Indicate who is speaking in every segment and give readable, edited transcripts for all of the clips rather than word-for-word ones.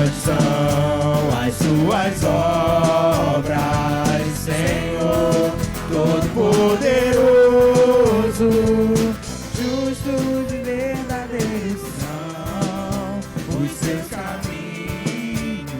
Speaker 1: Grandes são as suas obras, Senhor Todo-Poderoso. Justos e verdadeiros são os seus caminhos.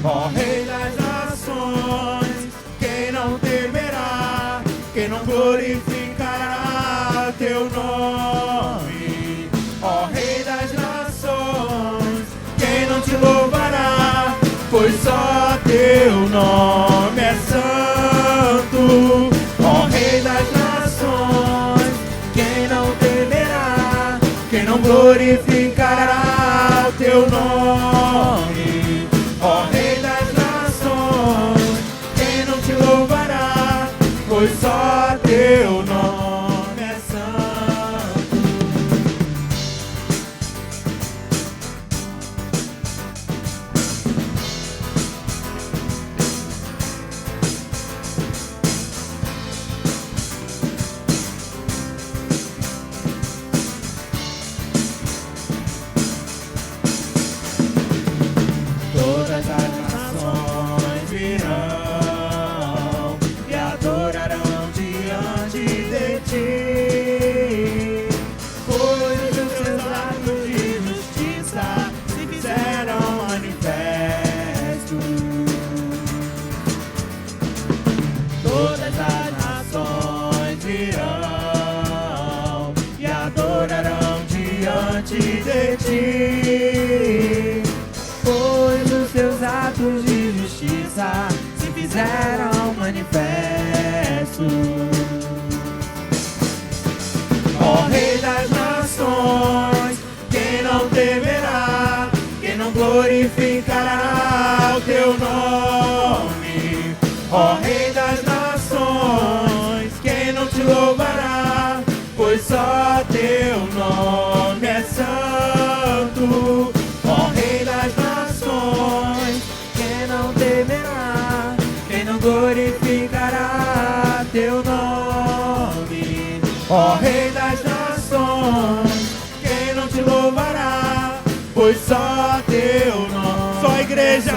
Speaker 1: Ó Rei das nações, quem não temerá, quem não glorificará teu nome? Ó Rei das nações, quem não te louvará, pois só teu nome é santo. Ó Rei das nações, quem não temerá, quem não glorificará teu nome? Ó Rei das nações, quem não te louvará, pois só teu nome é santo. Todas as nações virão e adorarão diante de ti, pois os teus atos de justiça se fizeram manifestos. Todas as nações virão e adorarão diante de ti, pois os teus atos de justiça se fizeram manifestos. Ó Rei das nações, quem não temerá, quem não glorificará o teu nome? Ó Rei das nações, quem não te louvará, pois só teu nome é santo. Ó Rei das nações, quem não temerá, quem não glorificará teu nome? Ó Rei das nações, quem não te louvará, pois só teu nome. Só a igreja.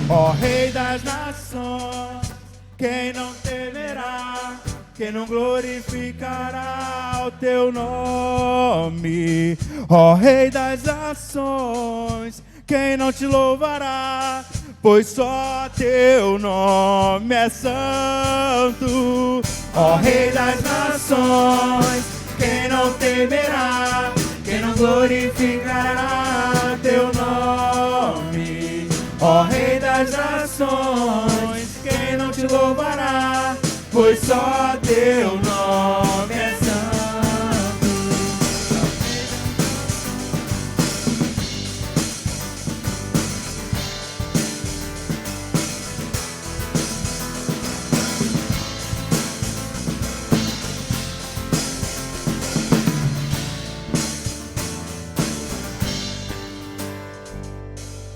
Speaker 1: Ó Rei das nações, quem não temerá, quem não glorificará o teu nome? Ó Rei das nações, quem não te louvará, pois só teu nome é santo. Ó Rei das nações, quem não temerá, quem não glorificará teu nome? Ó Rei das nações, quem não te louvará, pois só teu nome é santo.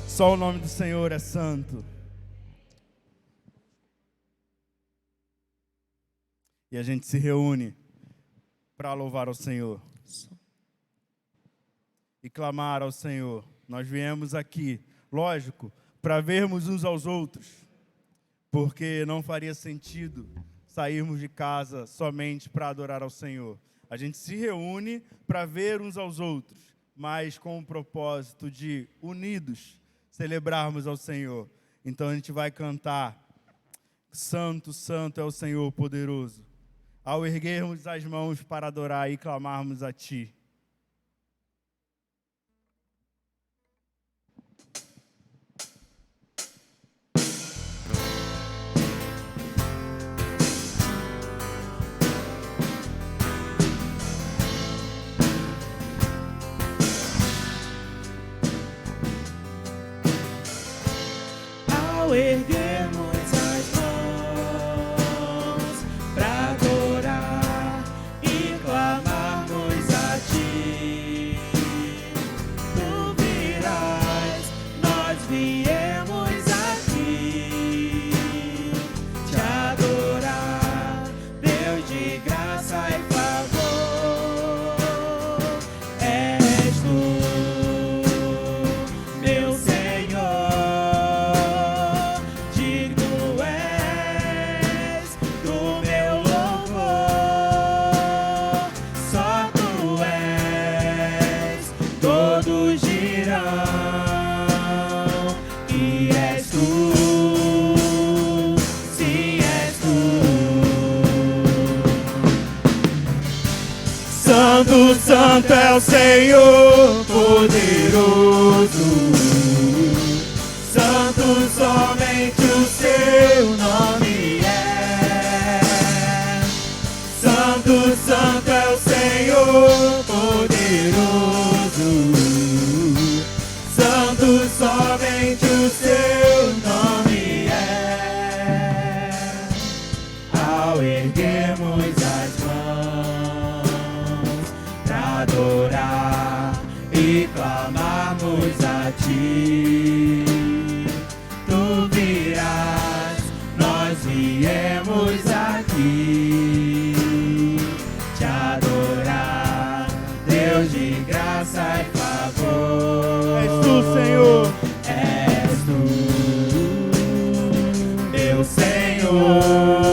Speaker 1: Só o nome do Senhor é santo. E a gente se reúne para louvar ao Senhor e clamar ao Senhor. Nós viemos aqui, lógico, para vermos uns aos outros, porque não faria sentido sairmos de casa somente para adorar ao Senhor. A gente se reúne para ver uns aos outros, mas com o propósito de, unidos, celebrarmos ao Senhor. Então a gente vai cantar: Santo, Santo é o Senhor poderoso, ao erguermos as mãos para adorar e clamarmos a Ti. Ao erguermos as mãos para adorar e clamarmos a Ti. Santo, santo é o Senhor poderoso. Santo, somente o seu nome é. Santo, santo é o Senhor poderoso. Santo, somente o seu nome é. Ao erguermos as mãos pra adorar e clamarmos a ti, tu virás, nós viemos aqui te adorar, Deus de graça e favor. És tu, Senhor, és tu, meu Senhor,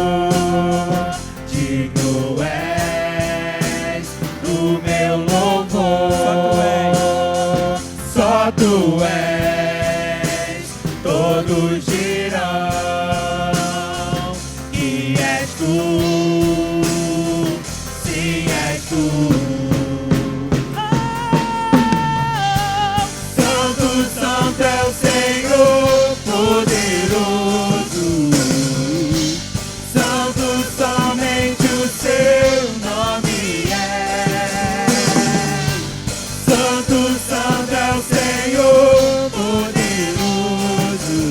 Speaker 1: digno és do meu louvor. Só tu és, todos dirão que és tu, sim, és tu. Santo, santo é o Senhor poderoso. Santo, somente o seu nome é. Santo, santo é o Senhor poderoso.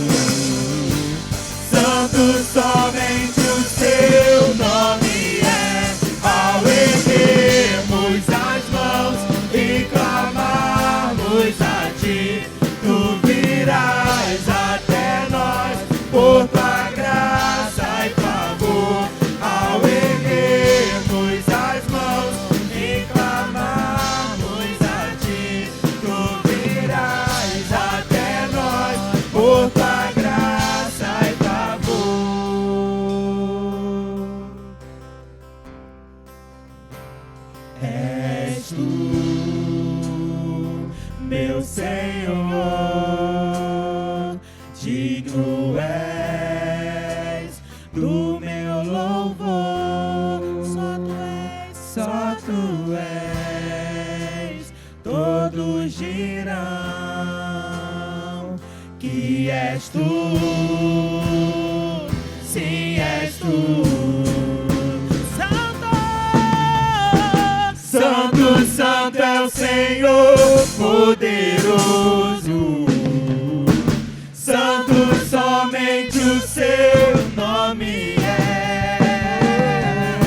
Speaker 1: Santo, somente o seu nome é. Ao erguermos as mãos e clamarmos a ti, tu virás até nós por tua graça e favor. Ao erguermos as mãos e clamarmos a ti, tu virás até nós por tua graça e favor. És tu, meu Senhor, digno és do meu louvor. Só tu és, todos dirão que és tu, sim, és tu. Santo, santo é o Senhor poderoso. Santo, somente o seu nome é.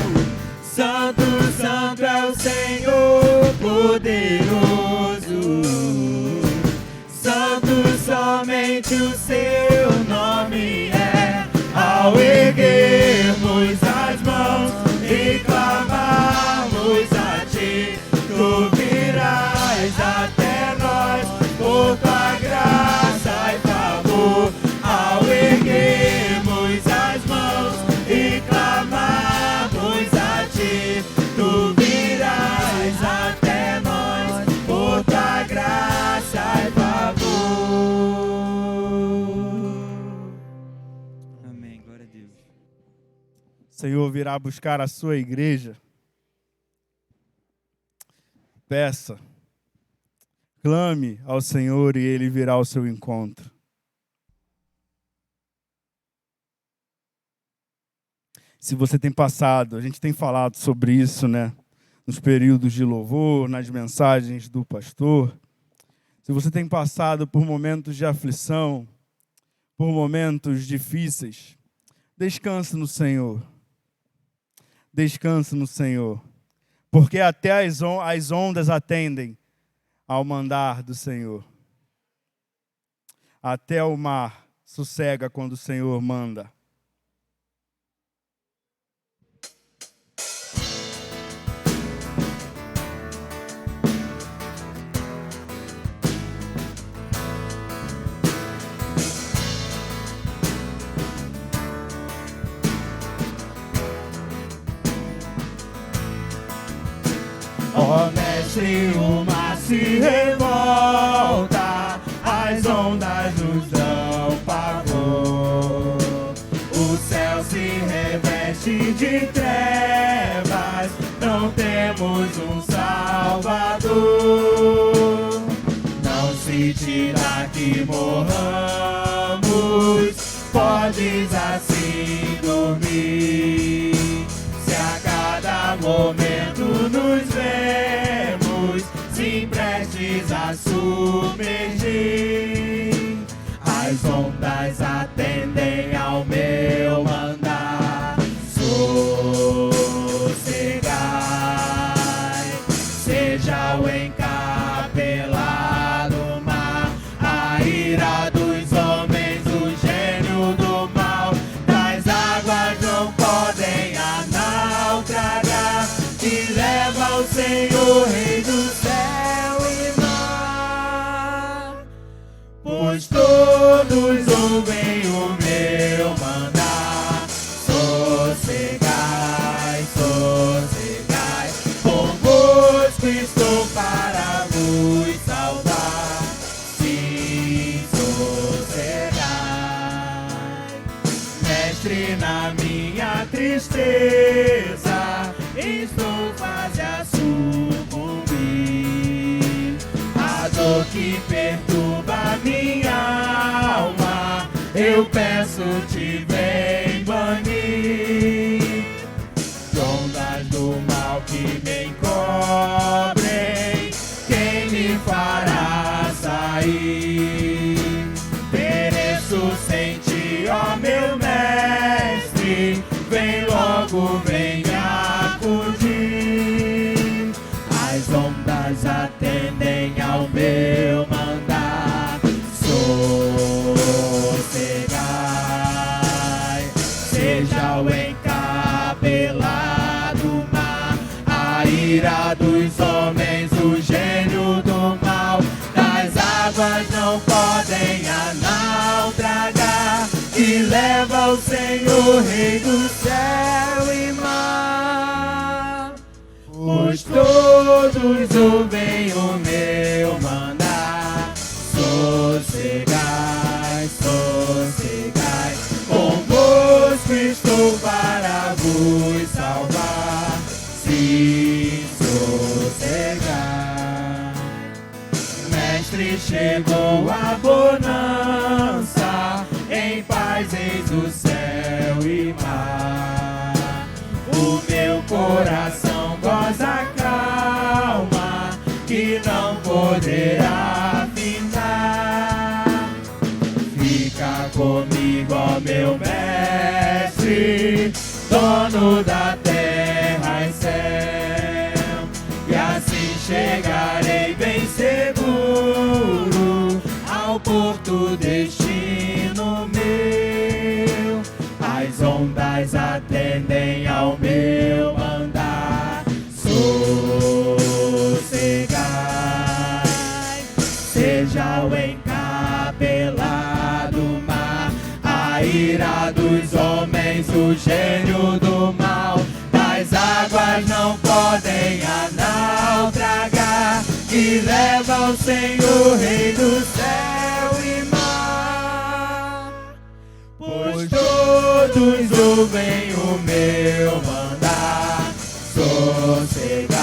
Speaker 1: Santo, santo é o Senhor poderoso. Santo, somente o seu nome é. Ao erguermos as mãos e clamarmos a ti, tu virás até nós por tua graça e favor. Ao erguermos as mãos e clamarmos a ti, tu virás até nós por tua graça e favor.
Speaker 2: Amém, glória a Deus.
Speaker 1: O Senhor virá buscar a sua igreja. Peça, clame ao Senhor e Ele virá ao seu encontro. Se você tem passado, a gente tem falado sobre isso, né? Nos períodos de louvor, nas mensagens do pastor. Se você tem passado por momentos de aflição, por momentos difíceis, descanse no Senhor. Descanse no Senhor. Porque até as ondas atendem ao mandar do Senhor. Até o mar sossega quando o Senhor manda. Ó Mestre, o mar se revolta, as ondas nos dão pavor. O céu se reveste de trevas, não temos um Não se tira que morramos, podes assim dormir. Se a cada momento nos vemos, sim prestes a submergir, as ondas atendem ao meu mandar. Sossegai, seja o encapelado mar, a ira dos homens, o gênio do mal, das águas não podem a naufragar, que leva o Senhor, Rei do céu e mar. Pois todos ouvem o meu mandar. Sossegai, sossegai, convosco estou para vos salvar. Sim, sossegai, mestre, na minha tristeza estou quase a sucumbir. A dor que perturba minha alma, eu peço-te, vem banir. Ondas do mal que me encobrem, quem me fará sair? Pereço sem ti, ó meu mestre, vem logo, vem me acudir. As ondas atendem ao meu mandar. Sossegai, seja o encapelado mar, a ira dos homens, o gênio do mal, das águas não podem a naufragar, que leva o Senhor, Rei do céu e mar. Pois todos ouvem o meu mandar. Sossegai, sossegai, convosco estou para vos salvar. Sim, sossegai, mestre, chegou a bonança, em paz eis o céu e mar. O meu coração goza a calma, que não poderá findar. Fica comigo, ó meu mestre, dono da terra e céu, e assim chegarei bem seguro ao porto destino meu. As ondas atendem ao meu mandar. Sossegai, seja o encapelado mar, a ira dos homens, o gênio do mal, das águas não podem a naufragar, que leva o Senhor, Rei do céu e mar. Pois todos ouvem o meu mandar. Sossegai,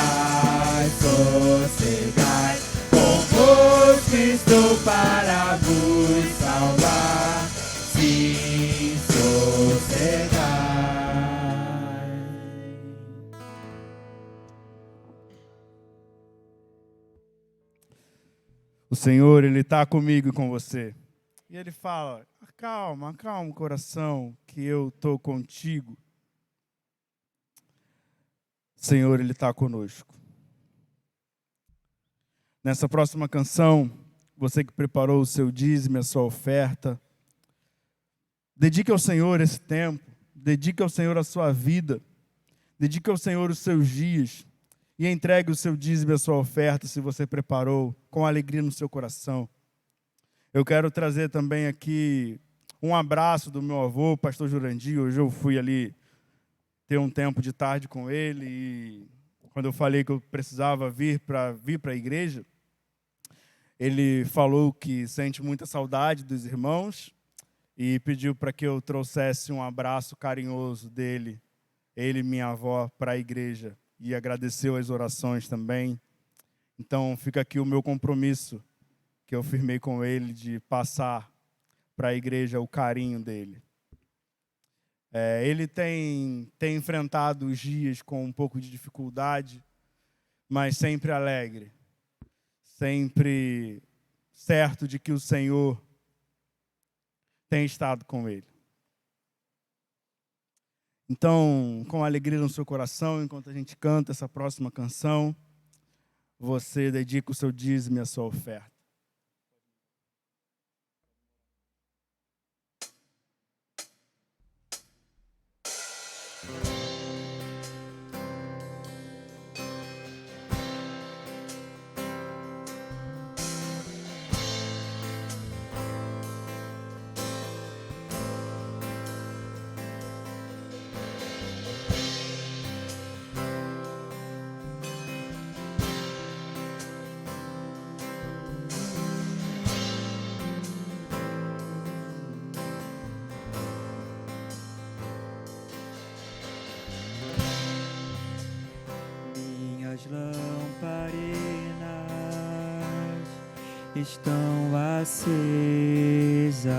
Speaker 1: sossegai, convosco estou para vos salvar. Sim, sossegai. O Senhor, Ele está comigo e com você. E Ele fala, acalma, acalma o coração, que eu estou contigo. Senhor, Ele está conosco. Nessa próxima canção, você que preparou o seu dízimo, a sua oferta, dedique ao Senhor esse tempo, dedique ao Senhor a sua vida, dedique ao Senhor os seus dias e entregue o seu dízimo e a sua oferta, se você preparou, com alegria no seu coração. Eu quero trazer também aqui um abraço do meu avô, pastor Jurandir. Hoje eu fui ali ter um tempo de tarde com ele e quando eu falei que eu precisava vir para a igreja, ele falou que sente muita saudade dos irmãos e pediu para que eu trouxesse um abraço carinhoso dele, ele e minha avó, para a igreja, e agradeceu as orações também. Então fica aqui o meu compromisso que eu firmei com ele de passar para a igreja o carinho dele. Ele tem enfrentado os dias com um pouco de dificuldade, mas sempre alegre, sempre certo de que o Senhor tem estado com ele. Então, com alegria no seu coração, enquanto a gente canta essa próxima canção, você dedica o seu dízimo e a sua oferta.
Speaker 2: Minhas lamparinas estão acesas.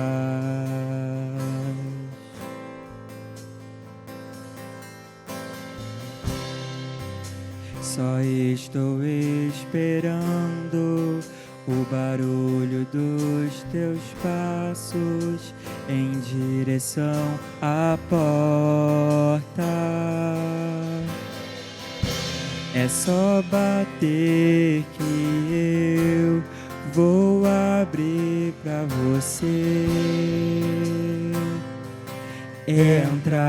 Speaker 2: Só estou esperando o barulho dos teus passos em direção à porta. É só bater que eu vou abrir pra você entrar.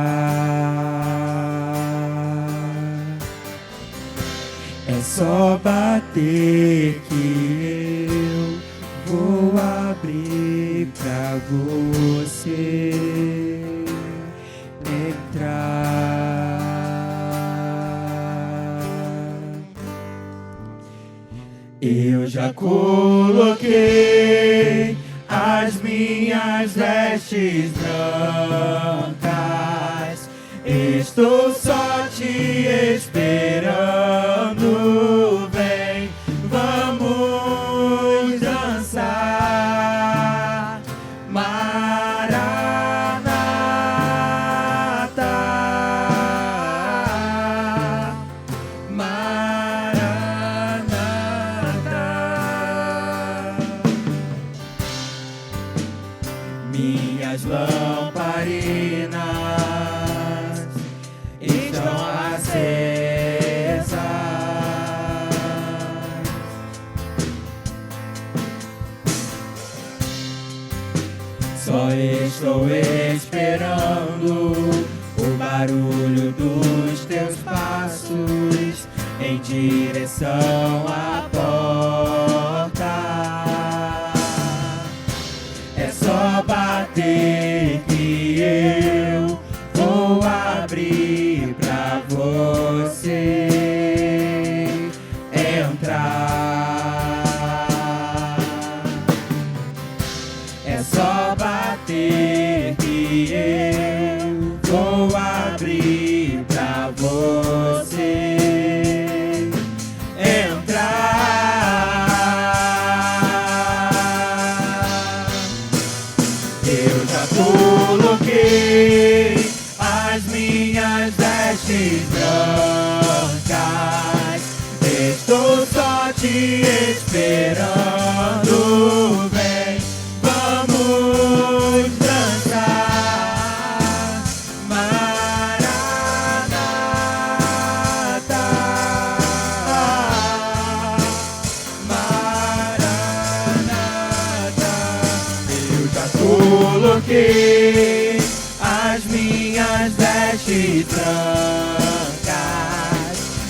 Speaker 2: É só bater que eu vou abrir pra você entrar. Eu já coloquei as minhas vestes brancas, estou só te esperando. Vem, vamos dançar, Maranata, Maranata. Minhas lamparinas estão acesas. Só estou esperando o barulho dos teus passos em direção à porta. É só bater que eu vou abrir pra você entrar. É só bater que eu vou abrir pra você entrar. Eu já coloquei as minhas vestes brancas, estou só te esperando. Vem, vamos dançar, Maranata, Maranata. Eu já coloquei as minhas vestes brancas,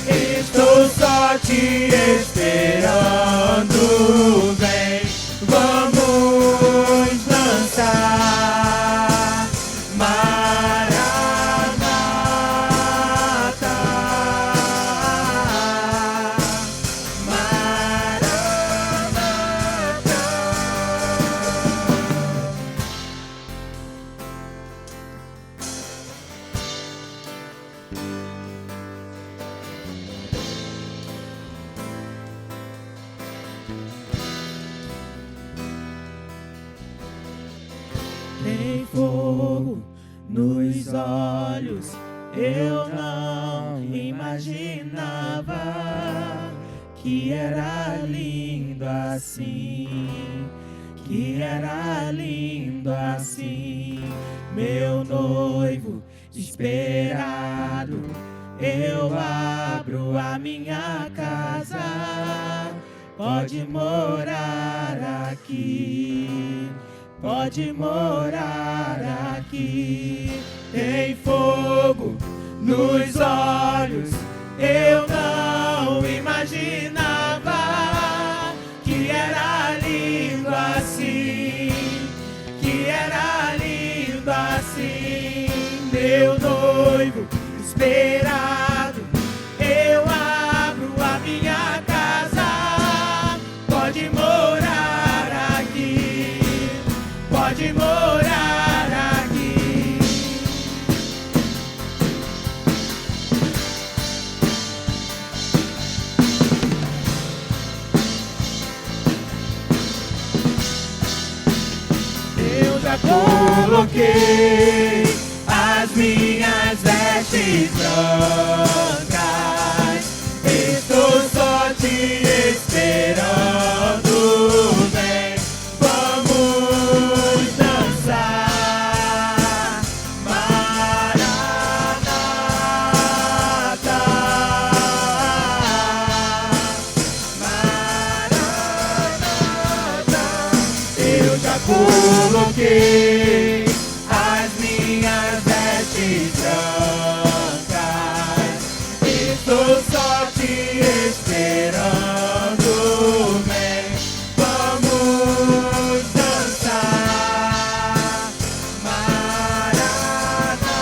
Speaker 2: estou só te esperando. Vem, vamos dançar, Maranata, Maranata. nos olhos eu não imaginava que era lindo assim, que era lindo assim. Meu noivo esperado, eu abro a minha casa, pode morar aqui, pode morar aqui. Tem fogo nos olhos, eu não imaginava que era lindo assim, que era lindo assim. Meu noivo esperado, eu abro a minha casa, pode morar aqui, pode morar aqui. Eu já coloquei as minhas vestes brancas, estou só te esperando. Vem, vamos dançar, Maranata. Maranata. Eu já coloquei as minhas vestes brancas, estou só te esperando. Vem, vamos dançar, Maranata.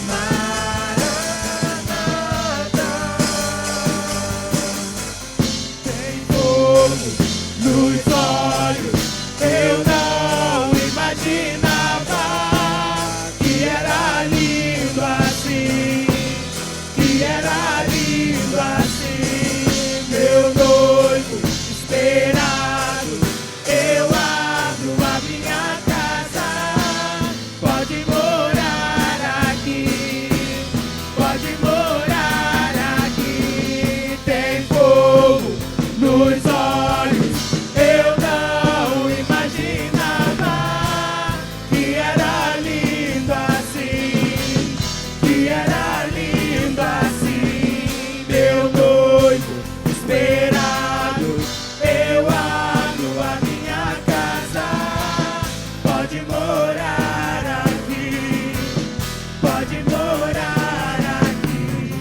Speaker 2: Maranata. Tem fogo nos olhos, eu não imaginava que era lindo assim, que era lindo assim. Meu noivo esperado, eu abro a minha casa, pode morar aqui, pode morar aqui. Tem fogo nos olhos, eu não imaginava que era lindo assim, que era lindo assim. Meu noivo esperado, eu abro a minha casa, pode morar aqui, pode morar aqui.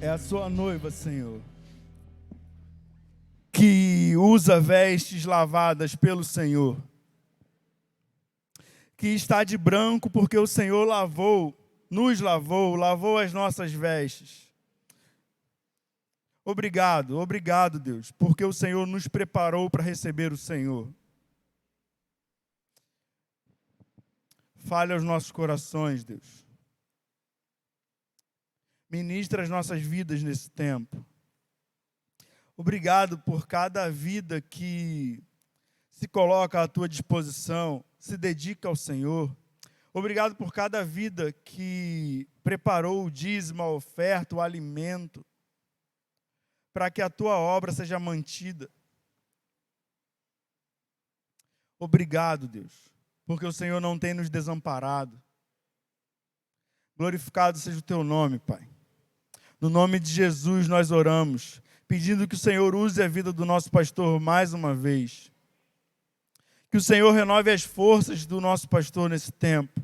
Speaker 1: É a sua noiva, Senhor, que usa vestes lavadas pelo Senhor, que está de branco porque o Senhor nos lavou as nossas vestes. Obrigado, obrigado, Deus, porque o Senhor nos preparou para receber o Senhor. Fale aos nossos corações, Deus. Ministra as nossas vidas nesse tempo. Obrigado por cada vida que se coloca à tua disposição, se dedica ao Senhor. Obrigado por cada vida que preparou o dízimo, a oferta, o alimento, para que a tua obra seja mantida. Obrigado, Deus, porque o Senhor não tem nos desamparado. Glorificado seja o teu nome, Pai. No nome de Jesus nós oramos, pedindo que o Senhor use a vida do nosso pastor mais uma vez. Que o Senhor renove as forças do nosso pastor nesse tempo.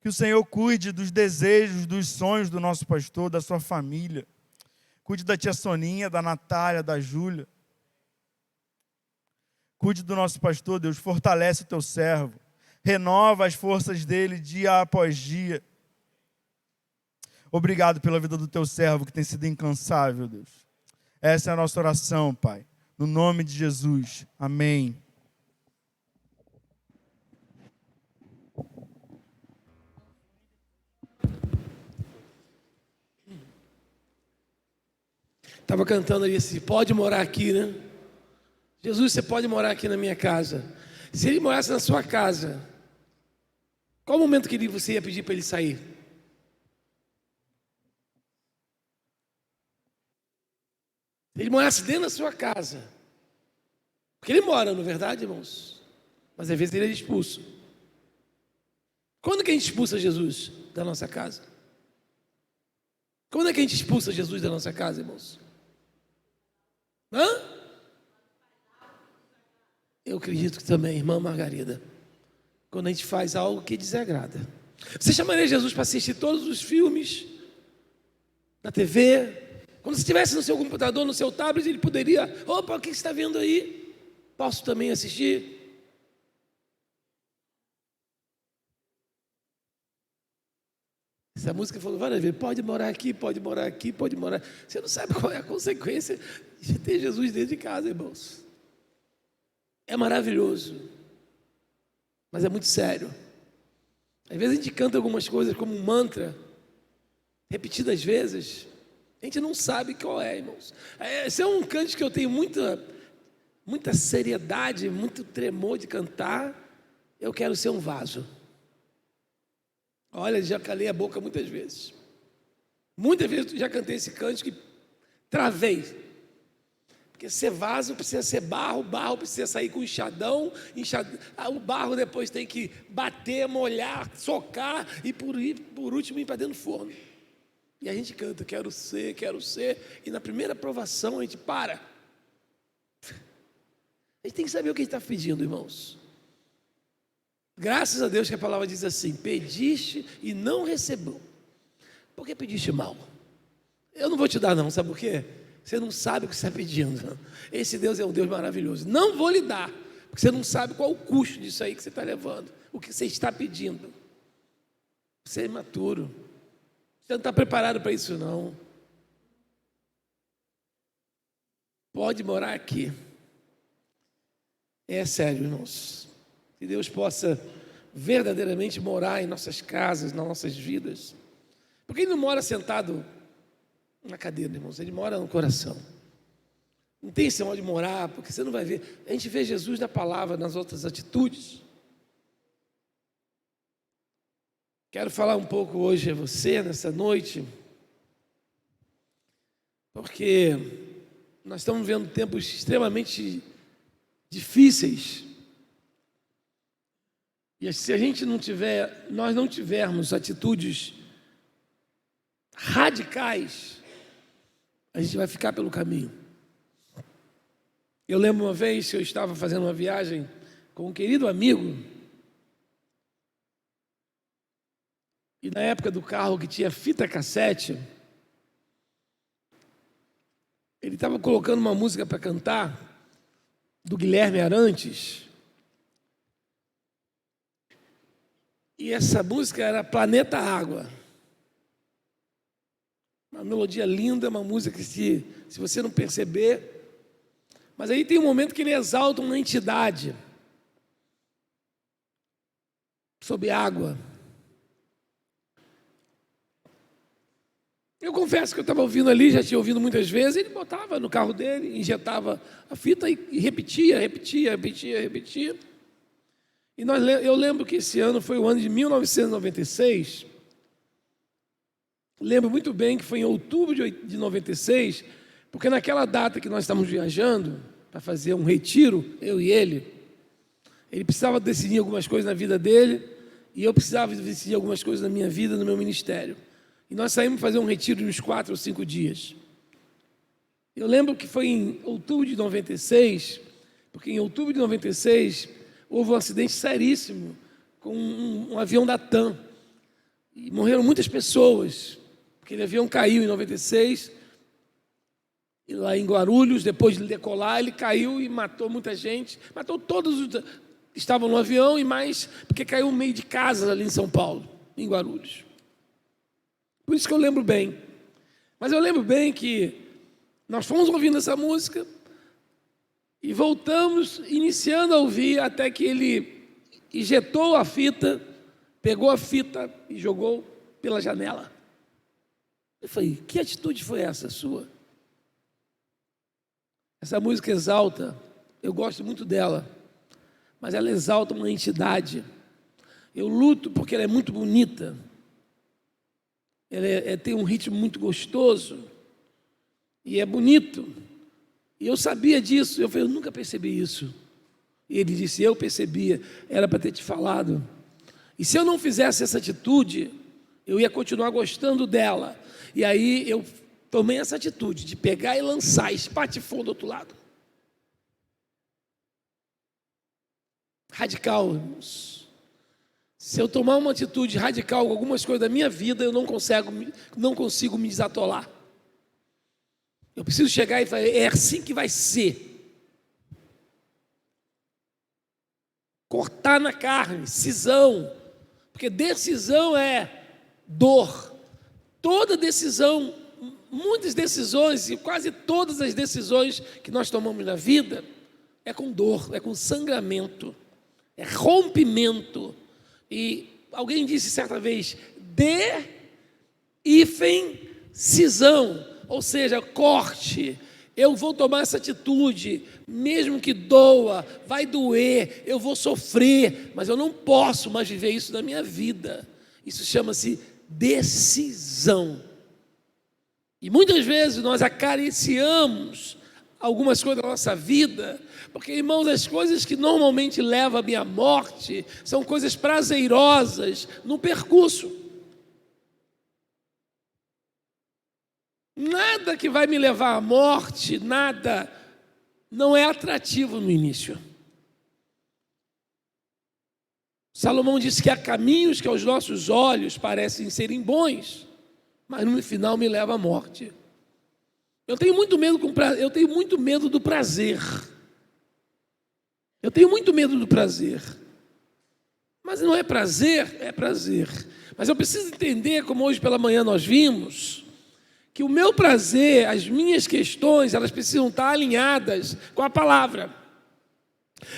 Speaker 1: Que o Senhor cuide dos desejos, dos sonhos do nosso pastor, da sua família. Cuide da tia Soninha, da Natália, da Júlia. Cuide do nosso pastor, Deus, fortalece o teu servo. Renova as forças dele dia após dia. Obrigado pela vida do teu servo, que tem sido incansável, Deus. Essa é a nossa oração, Pai. No nome de Jesus. Amém.
Speaker 3: Estava cantando ali assim, pode morar aqui, né? Jesus, você pode morar aqui na minha casa. Se ele morasse na sua casa, qual o momento que você ia pedir para ele sair? Se ele morasse dentro da sua casa, porque ele mora, não é verdade, irmãos? Mas às vezes ele é expulso. Quando que a gente expulsa Jesus da nossa casa? Quando é que a gente expulsa Jesus da nossa casa, irmãos? Eu acredito que também, irmã Margarida, quando a gente faz algo que desagrada. Você chamaria Jesus para assistir todos os filmes na TV? Quando você estivesse no seu computador, no seu tablet, ele poderia, opa, o que você está vendo aí? Posso também assistir? Essa música falou várias vezes, pode morar aqui, pode morar aqui, pode morar. Você não sabe qual é a consequência de ter Jesus dentro de casa, irmãos. É maravilhoso, mas é muito sério. Às vezes a gente canta algumas coisas como um mantra, repetidas vezes, a gente não sabe qual é, irmãos. Esse é um canto que eu tenho muita seriedade, muito tremor de cantar. Eu quero ser um vaso. Olha, já calei a boca muitas vezes. Muitas vezes já cantei esse canto que travei. Porque ser vaso precisa ser barro, o barro precisa sair com enxadão, o barro depois tem que bater, molhar, socar e por último ir para dentro do forno. E a gente canta, quero ser, e na primeira provação a gente para. A gente tem que saber o que a gente está pedindo, irmãos. Graças a Deus que a palavra diz assim, pediste e não recebeu. Por que pediste mal? Eu não vou te dar não, sabe por quê? Você não sabe o que você está pedindo. Esse Deus é um Deus maravilhoso. Não vou lhe dar, porque você não sabe qual o custo disso aí que você está levando, o que você está pedindo. Você é imaturo. Você não está preparado para isso não. Pode morar aqui. É sério, irmãos. Que Deus possa verdadeiramente morar em nossas casas, nas nossas vidas. Porque Ele não mora sentado na cadeira, irmãos. Ele mora no coração. Não tem esse modo de morar, porque você não vai ver. A gente vê Jesus na palavra, nas outras atitudes. Quero falar um pouco hoje a você, nessa noite, porque nós estamos vivendo tempos extremamente difíceis. E se a gente nós não tivermos atitudes radicais, a gente vai ficar pelo caminho. Eu lembro uma vez que eu estava fazendo uma viagem com um querido amigo, e na época do carro que tinha fita cassete, ele estava colocando uma música para cantar, do Guilherme Arantes, e essa música era Planeta Água. Uma melodia linda, uma música que se você não perceber, mas aí tem um momento que ele exalta uma entidade sobre água. Eu confesso que eu estava ouvindo ali, já tinha ouvido muitas vezes, ele botava no carro dele, injetava a fita e repetia. E eu lembro que esse ano foi o ano de 1996, lembro muito bem que foi em outubro de 96, porque naquela data que nós estávamos viajando para fazer um retiro, eu e ele precisava decidir algumas coisas na vida dele, e eu precisava decidir algumas coisas na minha vida, no meu ministério. E nós saímos fazer um retiro de uns 4 ou 5 dias. Eu lembro que foi em outubro de 96, porque em outubro de 96 houve um acidente seríssimo com um avião da TAM. E morreram muitas pessoas, porque aquele avião caiu em 96, e lá em Guarulhos, depois de decolar, ele caiu e matou muita gente. Matou todos os que estavam no avião e mais, porque caiu no meio de casas ali em São Paulo, em Guarulhos. Por isso que eu lembro bem. Mas eu lembro bem que nós fomos ouvindo essa música e voltamos, iniciando a ouvir, até que ele injetou a fita, pegou a fita e jogou pela janela. Eu falei, que atitude foi essa sua? Essa música exalta, eu gosto muito dela, mas ela exalta uma entidade. Eu luto porque ela é muito bonita, ela tem um ritmo muito gostoso, e é bonito. E eu sabia disso, eu falei, eu nunca percebi isso. E ele disse, eu percebia, era para ter te falado. E se eu não fizesse essa atitude, eu ia continuar gostando dela. E aí eu tomei essa atitude de pegar e lançar, espatifou do outro lado. Radical, irmãos. Se eu tomar uma atitude radical com algumas coisas da minha vida, eu não consigo me desatolar. Eu preciso chegar e falar, é assim que vai ser. Cortar na carne, cisão. Porque decisão é dor. Toda decisão, muitas decisões e quase todas as decisões que nós tomamos na vida é com dor, é com sangramento, é rompimento. E alguém disse certa vez, cisão, ou seja, corte. Eu vou tomar essa atitude, mesmo que doa, vai doer, eu vou sofrer, mas eu não posso mais viver isso na minha vida. Isso chama-se decisão. E muitas vezes nós acariciamos algumas coisas da nossa vida, porque, irmãos, as coisas que normalmente levam à minha morte são coisas prazerosas no percurso. Nada que vai me levar à morte, nada, não é atrativo no início. Salomão disse que há caminhos que aos nossos olhos parecem serem bons, mas no final me leva à morte. Eu tenho muito medo do prazer. Eu tenho muito medo do prazer. Mas não é prazer, é prazer. Mas eu preciso entender, como hoje pela manhã nós vimos, que o meu prazer, as minhas questões, elas precisam estar alinhadas com a palavra.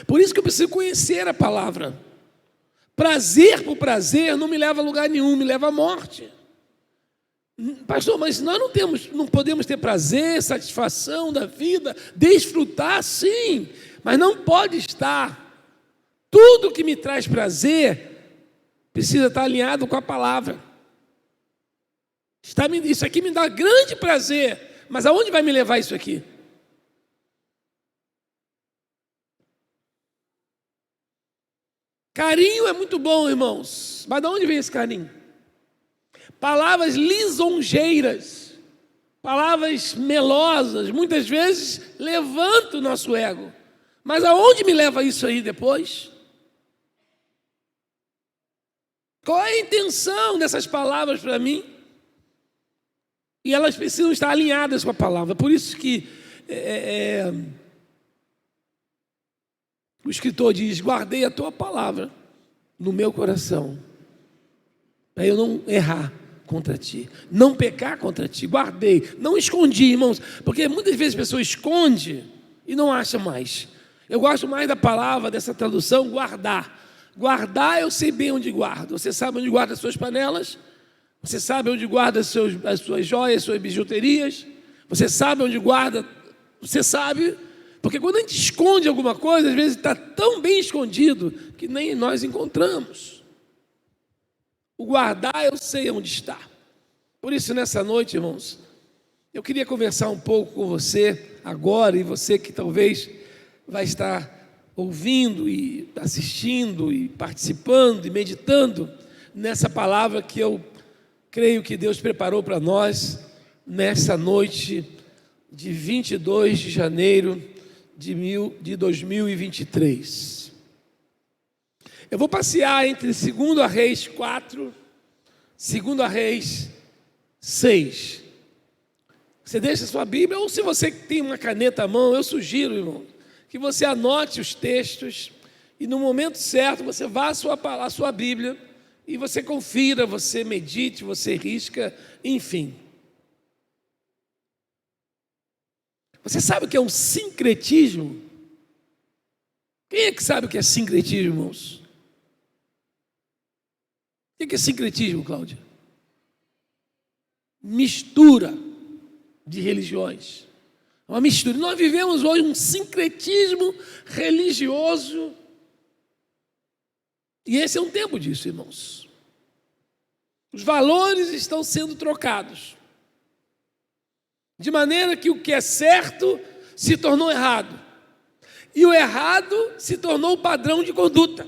Speaker 3: Por isso que eu preciso conhecer a palavra. Prazer por prazer não me leva a lugar nenhum, me leva à morte. Pastor, mas nós não podemos ter prazer, satisfação da vida, desfrutar, sim, mas não pode estar. Tudo que me traz prazer precisa estar alinhado com a palavra. Isso aqui me dá grande prazer, mas aonde vai me levar isso aqui? Carinho é muito bom, irmãos, mas de onde vem esse carinho? Palavras lisonjeiras, palavras melosas, muitas vezes levantam o nosso ego, mas aonde me leva isso aí depois? Qual é a intenção dessas palavras para mim? E elas precisam estar alinhadas com a palavra. Por isso que o escritor diz, guardei a tua palavra no meu coração, para eu não errar contra ti, não pecar contra ti. Guardei, não escondi, irmãos, porque muitas vezes a pessoa esconde e não acha mais. Eu gosto mais da palavra, dessa tradução, guardar. Guardar, eu sei bem onde guardo. Você sabe onde guarda as suas panelas? Você sabe onde guarda as suas joias, as suas bijuterias? Você sabe onde guarda? Você sabe? Porque quando a gente esconde alguma coisa, às vezes está tão bem escondido que nem nós encontramos. O guardar, eu sei onde está. Por isso, nessa noite, irmãos, eu queria conversar um pouco com você agora, e você que talvez vai estar ouvindo e assistindo e participando e meditando nessa palavra que eu creio que Deus preparou para nós nessa noite de 22 de janeiro de 2023. Eu vou passear entre 2 Reis 4, 2 Reis 6. Você deixa a sua Bíblia, ou se você tem uma caneta à mão, eu sugiro, irmão, que você anote os textos e no momento certo você vá à sua Bíblia e você confira, você medite, você risca, enfim. Você sabe o que é um sincretismo? Quem é que sabe o que é sincretismo, irmãos? O que é sincretismo, Cláudia? Mistura de religiões, Uma mistura. Nós vivemos hoje um sincretismo religioso. E esse é um tempo disso, irmãos. Os valores estão sendo trocados. De maneira que o que é certo se tornou errado. E o errado se tornou o padrão de conduta.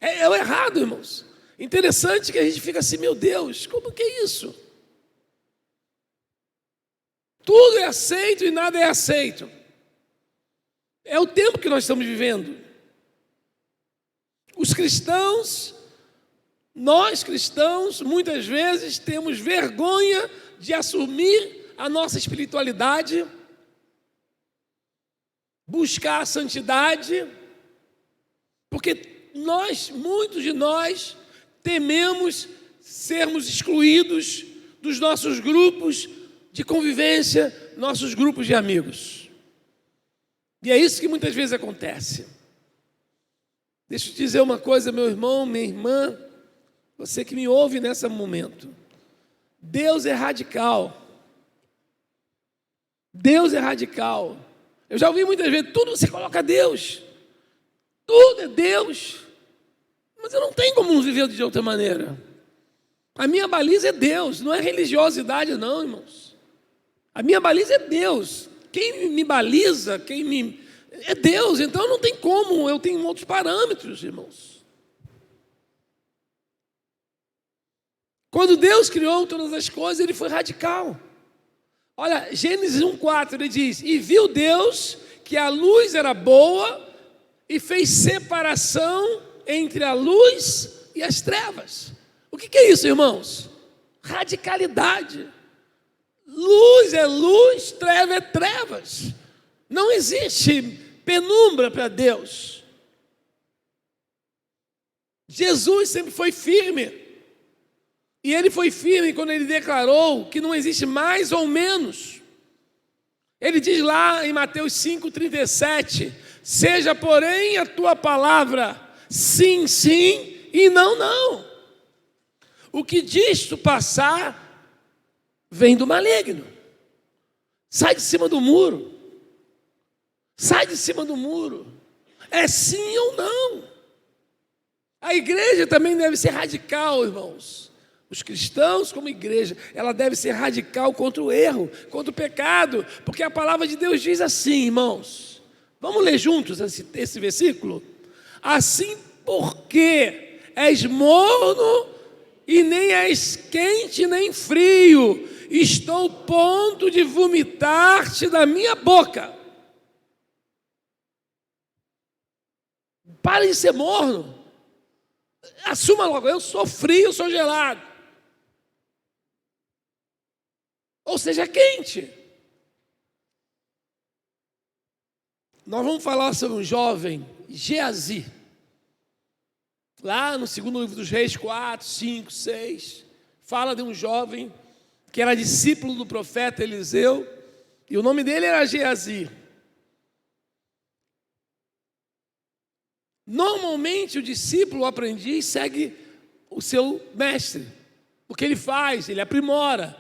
Speaker 3: É o errado, irmãos. Interessante que a gente fica assim, meu Deus, como que é isso? Tudo é aceito e nada é aceito. É o tempo que nós estamos vivendo. Os cristãos, nós cristãos, muitas vezes temos vergonha de assumir a nossa espiritualidade, buscar a santidade, porque muitos de nós, tememos sermos excluídos dos nossos grupos de convivência, nossos grupos de amigos. E é isso que muitas vezes acontece. Deixa eu te dizer uma coisa, meu irmão, minha irmã, você que me ouve nesse momento. Deus é radical. Deus é radical. Eu já ouvi muitas vezes, tudo você coloca Deus. Tudo é Deus. Mas eu não tenho como viver de outra maneira. A minha baliza é Deus, não é religiosidade não, irmãos. A minha baliza é Deus. Quem me baliza, é Deus. Então não tem como, eu tenho outros parâmetros, irmãos. Quando Deus criou todas as coisas, Ele foi radical. Olha, Gênesis 1:4, Ele diz: e viu Deus que a luz era boa e fez separação entre a luz e as trevas. O que é isso, irmãos? Radicalidade. Luz é luz, treva é trevas. Não existe penumbra para Deus. Jesus sempre foi firme. E Ele foi firme quando Ele declarou que não existe mais ou menos. Ele diz lá em Mateus 5:37, seja porém a tua palavra sim, sim e não, não. O que disto passar vem do maligno. Sai de cima do muro. Sai de cima do muro. É sim ou não. A igreja também deve ser radical, irmãos. Os cristãos, como igreja, ela deve ser radical contra o erro, contra o pecado, porque a palavra de Deus diz assim, irmãos. Vamos ler juntos esse versículo? Assim, porque és morno e nem és quente nem frio, estou ponto de vomitar-te da minha boca. Pare de ser morno. Assuma logo, eu sou frio, eu sou gelado. Ou seja, quente. Nós vamos falar sobre um jovem, Geazi. Lá no segundo livro dos Reis, 4, 5, 6, fala de um jovem que era discípulo do profeta Eliseu, e o nome dele era Geazi. Normalmente o discípulo, o aprendiz, segue o seu mestre. O que ele faz, ele aprimora.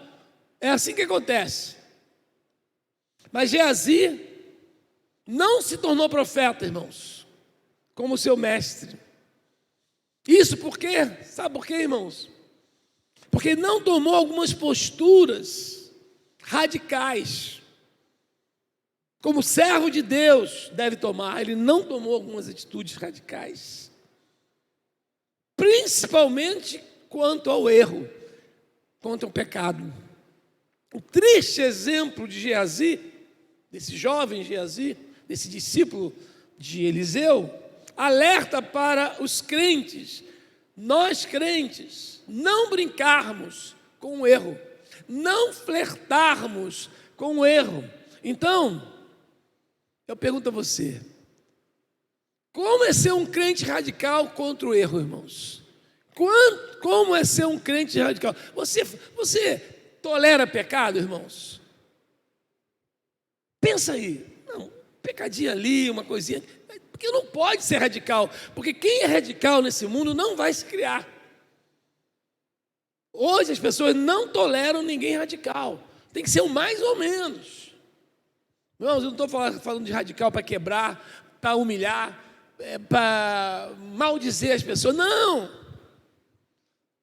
Speaker 3: É assim que acontece. Mas Geazi não se tornou profeta, irmãos, como seu mestre. Isso porque, sabe por quê, irmãos? Porque não tomou algumas posturas radicais. Como servo de Deus deve tomar, ele não tomou algumas atitudes radicais. Principalmente quanto ao erro, quanto ao pecado. O triste exemplo de Geazi, desse jovem Geazi, desse discípulo de Eliseu, alerta para os crentes, nós crentes, não brincarmos com o erro, não flertarmos com o erro. Então, eu pergunto a você, como é ser um crente radical contra o erro, irmãos? Como é ser um crente radical? Você tolera pecado, irmãos? Pensa aí, não, pecadinho ali, uma coisinha, porque não pode ser radical, porque quem é radical nesse mundo não vai se criar. Hoje as pessoas não toleram ninguém radical, tem que ser o mais ou menos. Irmãos, eu não estou falando de radical para quebrar, para humilhar, para maldizer as pessoas. Não!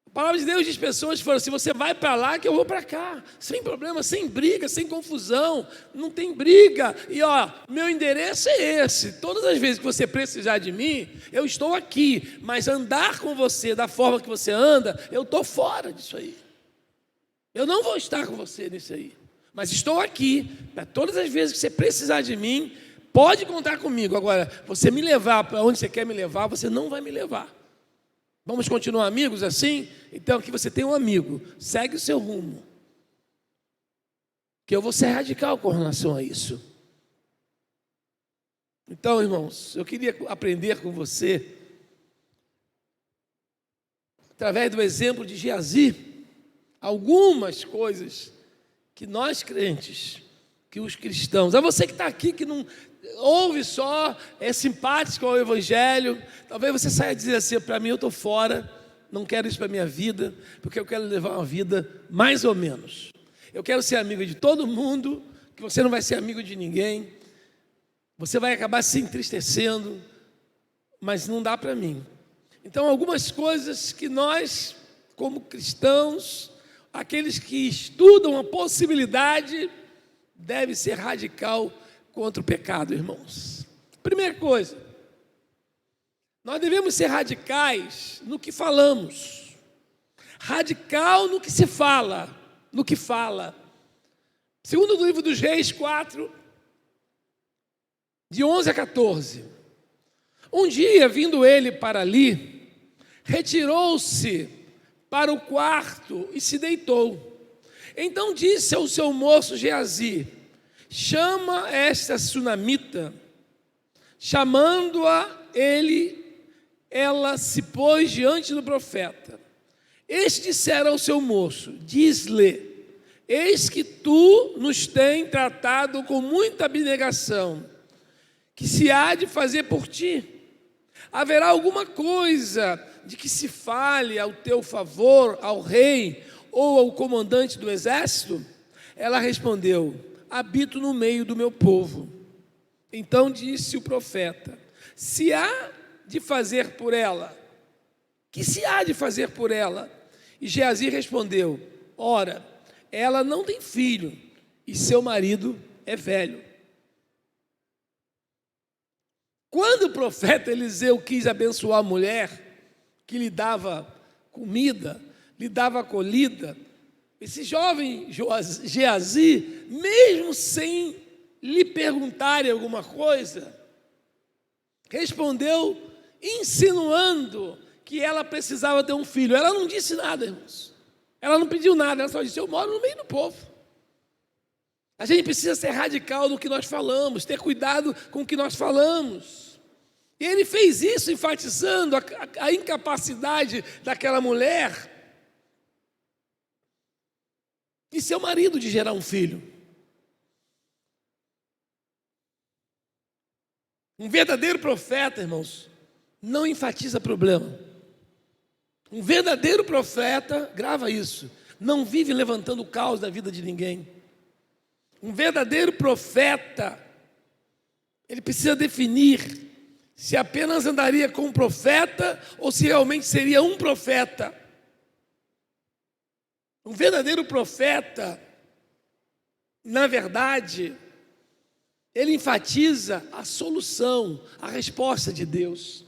Speaker 3: A palavra de Deus diz pessoas foram assim: você vai para lá que eu vou para cá, sem problema, sem briga, sem confusão, não tem briga. E meu endereço é esse. Todas as vezes que você precisar de mim, eu estou aqui, mas andar com você da forma que você anda, eu estou fora disso aí. Eu não vou estar com você nisso aí, mas estou aqui para todas as vezes que você precisar de mim, pode contar comigo. Agora, você me levar para onde você quer me levar, você não vai me levar. Vamos continuar amigos assim? Então aqui você tem um amigo, segue o seu rumo. Que eu vou ser radical com relação a isso. Então, irmãos, eu queria aprender com você, através do exemplo de Geazi, algumas coisas que nós crentes, que os cristãos, a você que está aqui, que não ouve só, é simpático ao Evangelho, talvez você saia dizendo assim: para mim eu estou fora, não quero isso para a minha vida, porque eu quero levar uma vida mais ou menos. Eu quero ser amigo de todo mundo, que você não vai ser amigo de ninguém, você vai acabar se entristecendo, mas não dá para mim. Então, algumas coisas que nós, como cristãos, aqueles que estudam a possibilidade, deve ser radical contra o pecado, irmãos. Primeira coisa, nós devemos ser radicais no que falamos, radical no que se fala, no que fala. Segundo o livro dos Reis 4, de 11 a 14. Um dia, vindo ele para ali, retirou-se para o quarto e se deitou. Então disse ao seu moço Geazi: chama esta sunamita. Chamando-a ela se pôs diante do profeta. Este dissera ao seu moço: diz-lhe, eis que tu nos tens tratado com muita abnegação, que se há de fazer por ti? Haverá alguma coisa de que se fale ao teu favor, ao rei ou ao comandante do exército? Ela respondeu: habito no meio do meu povo. Então disse o profeta: se há de fazer por ela, que se há de fazer por ela? E Geazi respondeu: ora, ela não tem filho e seu marido é velho. Quando o profeta Eliseu quis abençoar a mulher que lhe dava comida, lhe dava acolhida, esse jovem Geazi, mesmo sem lhe perguntarem alguma coisa, respondeu insinuando que ela precisava ter um filho. Ela não disse nada, irmãos. Ela não pediu nada, ela só disse: eu moro no meio do povo. A gente precisa ser radical no que nós falamos, ter cuidado com o que nós falamos. E ele fez isso enfatizando a incapacidade daquela mulher e seu marido de gerar um filho. Um verdadeiro profeta, irmãos, não enfatiza problema. Um verdadeiro profeta, grava isso, não vive levantando o caos da vida de ninguém. Um verdadeiro profeta, ele precisa definir se apenas andaria com um profeta ou se realmente seria um profeta. Um verdadeiro profeta, na verdade, ele enfatiza a solução, a resposta de Deus.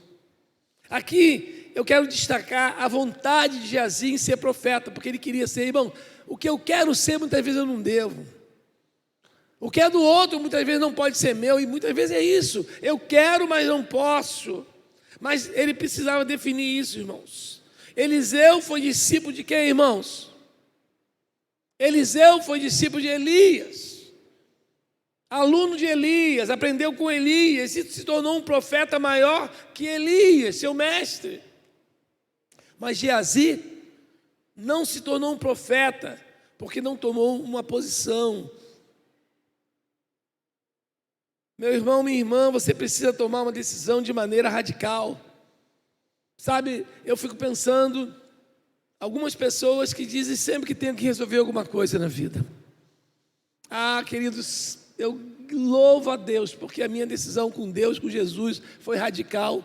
Speaker 3: Aqui eu quero destacar a vontade de Geazi em ser profeta, porque ele queria ser, irmão, o que eu quero ser muitas vezes eu não devo. O que é do outro muitas vezes não pode ser meu, e muitas vezes é isso. Eu quero, mas não posso. Mas ele precisava definir isso, irmãos. Eliseu foi discípulo de quem, irmãos? Eliseu foi discípulo de Elias. Aluno de Elias, aprendeu com Elias e se tornou um profeta maior que Elias, seu mestre. Mas Geazi não se tornou um profeta porque não tomou uma posição. Meu irmão, minha irmã, você precisa tomar uma decisão de maneira radical. Sabe, eu fico pensando, algumas pessoas que dizem sempre que tem que resolver alguma coisa na vida. Ah, queridos, eu louvo a Deus, porque a minha decisão com Deus, com Jesus, foi radical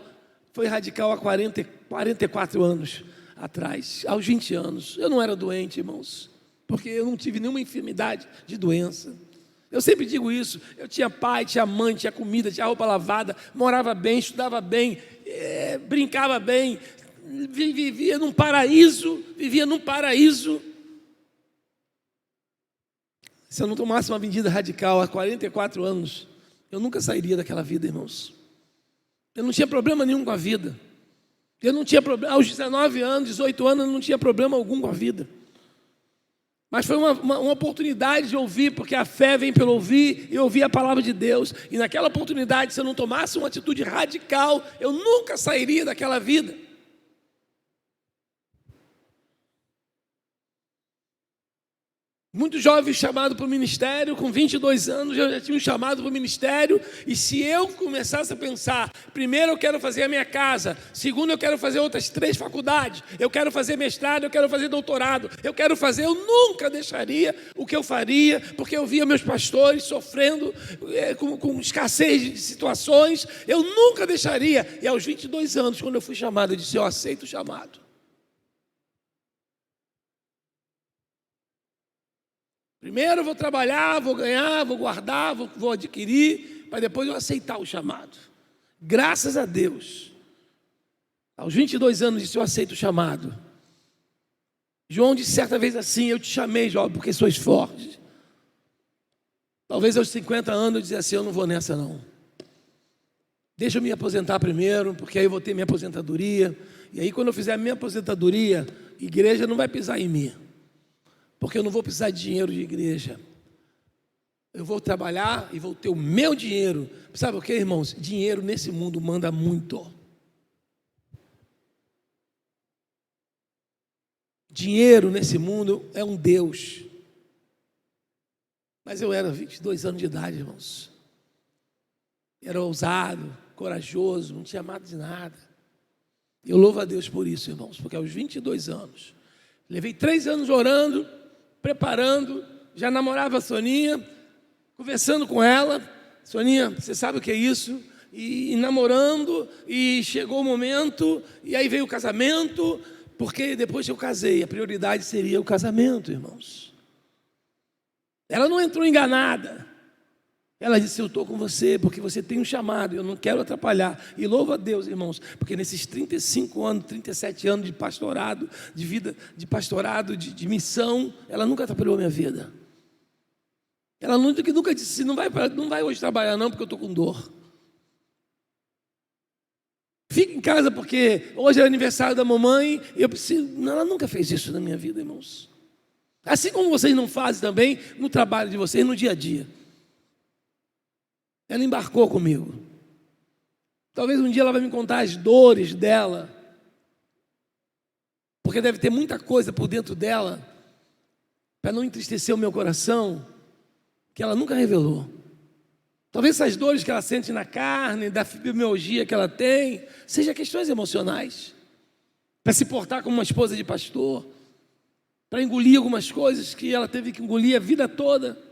Speaker 3: há 44 anos atrás, aos 20 anos. Eu não era doente, irmãos, porque eu não tive nenhuma enfermidade de doença. Eu sempre digo isso, eu tinha pai, tinha mãe, tinha comida, tinha roupa lavada, morava bem, estudava bem, brincava bem, vivia num paraíso. Se eu não tomasse uma medida radical há 44 anos, eu nunca sairia daquela vida, irmãos. Eu não tinha problema nenhum com a vida. Eu não tinha problema, aos 19 anos, 18 anos, eu não tinha problema algum com a vida. Mas foi uma oportunidade de ouvir, porque a fé vem pelo ouvir e ouvir a palavra de Deus. E naquela oportunidade, se eu não tomasse uma atitude radical, eu nunca sairia daquela vida. Muitos jovens chamados para o ministério, com 22 anos, eu já tinha um chamado para o ministério, e se eu começasse a pensar, primeiro eu quero fazer a minha casa, segundo eu quero fazer outras 3 faculdades, eu quero fazer mestrado, eu quero fazer doutorado, eu nunca deixaria o que eu faria, porque eu via meus pastores sofrendo com escassez de situações, eu nunca deixaria. E aos 22 anos, quando eu fui chamado, eu disse, eu aceito o chamado. Primeiro eu vou trabalhar, vou ganhar, vou guardar, vou adquirir, para depois eu aceitar o chamado. Graças a Deus, aos 22 anos disse, eu aceito o chamado. João disse certa vez assim, eu te chamei, jovem, porque sois forte. Talvez aos 50 anos eu dizia assim, eu não vou nessa não. Deixa eu me aposentar primeiro, porque aí eu vou ter minha aposentadoria. E aí quando eu fizer a minha aposentadoria, a igreja não vai pisar em mim. Porque eu não vou precisar de dinheiro de igreja. Eu vou trabalhar e vou ter o meu dinheiro. Sabe o que, irmãos? Dinheiro nesse mundo manda muito. Dinheiro nesse mundo é um Deus. Mas eu era 22 anos de idade, irmãos. Era ousado, corajoso, não tinha amado de nada. Eu louvo a Deus por isso, irmãos, porque aos 22 anos, levei 3 anos orando, preparando, já namorava a Soninha, conversando com ela. Soninha, você sabe o que é isso? E namorando, e chegou o momento, e aí veio o casamento, porque depois que eu casei, a prioridade seria o casamento, irmãos. Ela não entrou enganada. Ela disse, eu estou com você, porque você tem um chamado, eu não quero atrapalhar. E louvo a Deus, irmãos, porque nesses 35 anos, 37 anos de pastorado, de vida, de pastorado, de missão, ela nunca atrapalhou a minha vida. Ela nunca disse, não vai hoje trabalhar não, porque eu estou com dor. Fica em casa, porque hoje é aniversário da mamãe, e eu preciso... Não, ela nunca fez isso na minha vida, irmãos. Assim como vocês não fazem também no trabalho de vocês, no dia a dia. Ela embarcou comigo. Talvez um dia ela vai me contar as dores dela, porque deve ter muita coisa por dentro dela, para não entristecer o meu coração, que ela nunca revelou. Talvez essas dores que ela sente na carne, da fibromialgia que ela tem, sejam questões emocionais, para se portar como uma esposa de pastor, para engolir algumas coisas que ela teve que engolir a vida toda,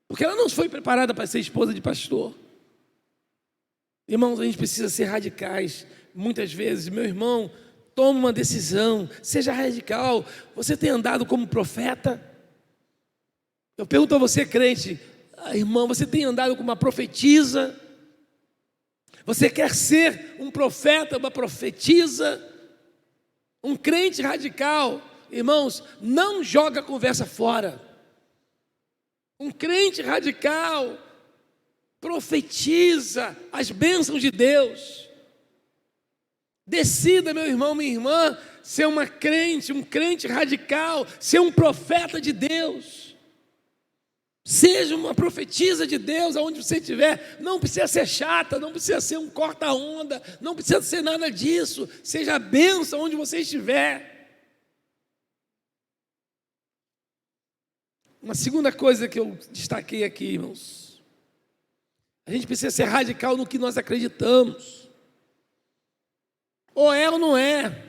Speaker 3: porque ela não foi preparada para ser esposa de pastor. Irmãos, a gente precisa ser radicais. Muitas vezes, meu irmão, tome uma decisão, seja radical. Você tem andado como profeta? Eu pergunto a você, crente, irmão, você tem andado como uma profetisa? Você quer ser um profeta, uma profetisa? Um crente radical? Irmãos, não joga a conversa fora. Um crente radical profetiza as bênçãos de Deus. Decida, meu irmão, minha irmã, ser um crente radical, ser um profeta de Deus. Seja uma profetisa de Deus aonde você estiver. Não precisa ser chata, não precisa ser um corta-onda, não precisa ser nada disso. Seja a bênção onde você estiver. Uma segunda coisa que eu destaquei aqui, irmãos. A gente precisa ser radical no que nós acreditamos. Ou é ou não é.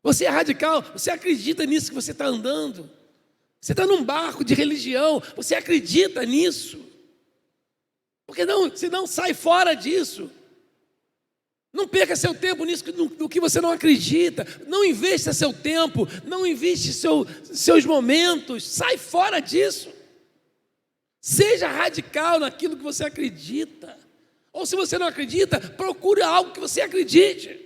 Speaker 3: Você é radical, você acredita nisso que você está andando. Você está num barco de religião, você acredita nisso. Porque não, se não, sai fora disso. Não perca seu tempo nisso, no que você não acredita. Não investa seu tempo, não investe seus momentos. Sai fora disso. Seja radical naquilo que você acredita. Ou se você não acredita, procure algo que você acredite.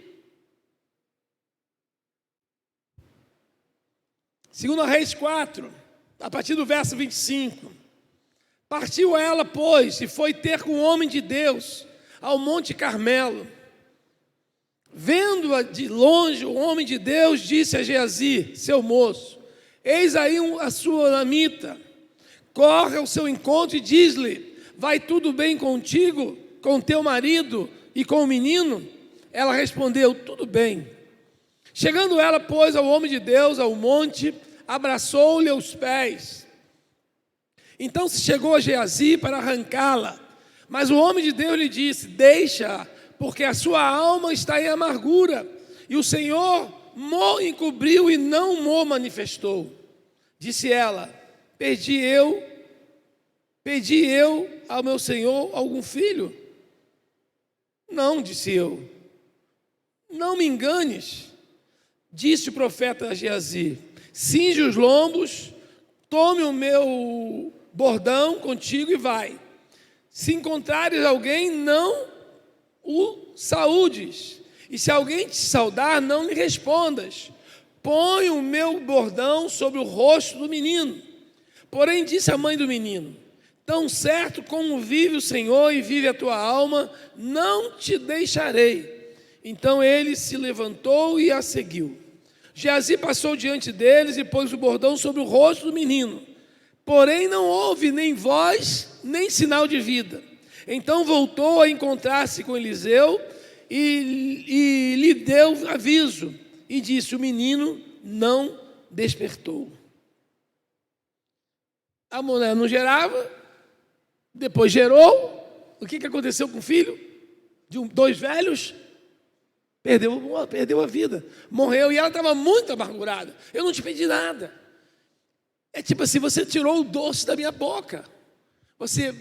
Speaker 3: 2 Reis 4, a partir do verso 25. Partiu ela, pois, e foi ter com o homem de Deus ao Monte Carmelo. Vendo-a de longe, o homem de Deus disse a Geazi, seu moço: eis aí a sulamita, corre ao seu encontro e diz-lhe: vai tudo bem contigo, com teu marido e com o menino? Ela respondeu: tudo bem. Chegando ela, pois, ao homem de Deus, ao monte, abraçou-lhe os pés. Então se chegou a Geazi para arrancá-la, mas o homem de Deus lhe disse: deixa, porque a sua alma está em amargura, e o Senhor mo encobriu e não mo manifestou. Disse ela: pedi eu ao meu Senhor algum filho? Não, disse eu. Não me enganes. Disse o profeta a Geazi: cinge os lombos, tome o meu bordão contigo e vai. Se encontrares alguém, não o saúdes, e se alguém te saudar, não lhe respondas. Põe o meu bordão sobre o rosto do menino. Porém disse a mãe do menino: tão certo como vive o Senhor e vive a tua alma, não te deixarei. Então ele se levantou e a seguiu. Geazi passou diante deles e pôs o bordão sobre o rosto do menino. Porém não houve nem voz, nem sinal de vida. Então voltou a encontrar-se com Eliseu e lhe deu aviso. E disse: o menino não despertou. A mulher não gerava, depois gerou. O que aconteceu com o filho? Dois velhos? Perdeu a vida, morreu, e ela estava muito amargurada. Eu não te pedi nada. É tipo assim: você tirou o doce da minha boca, você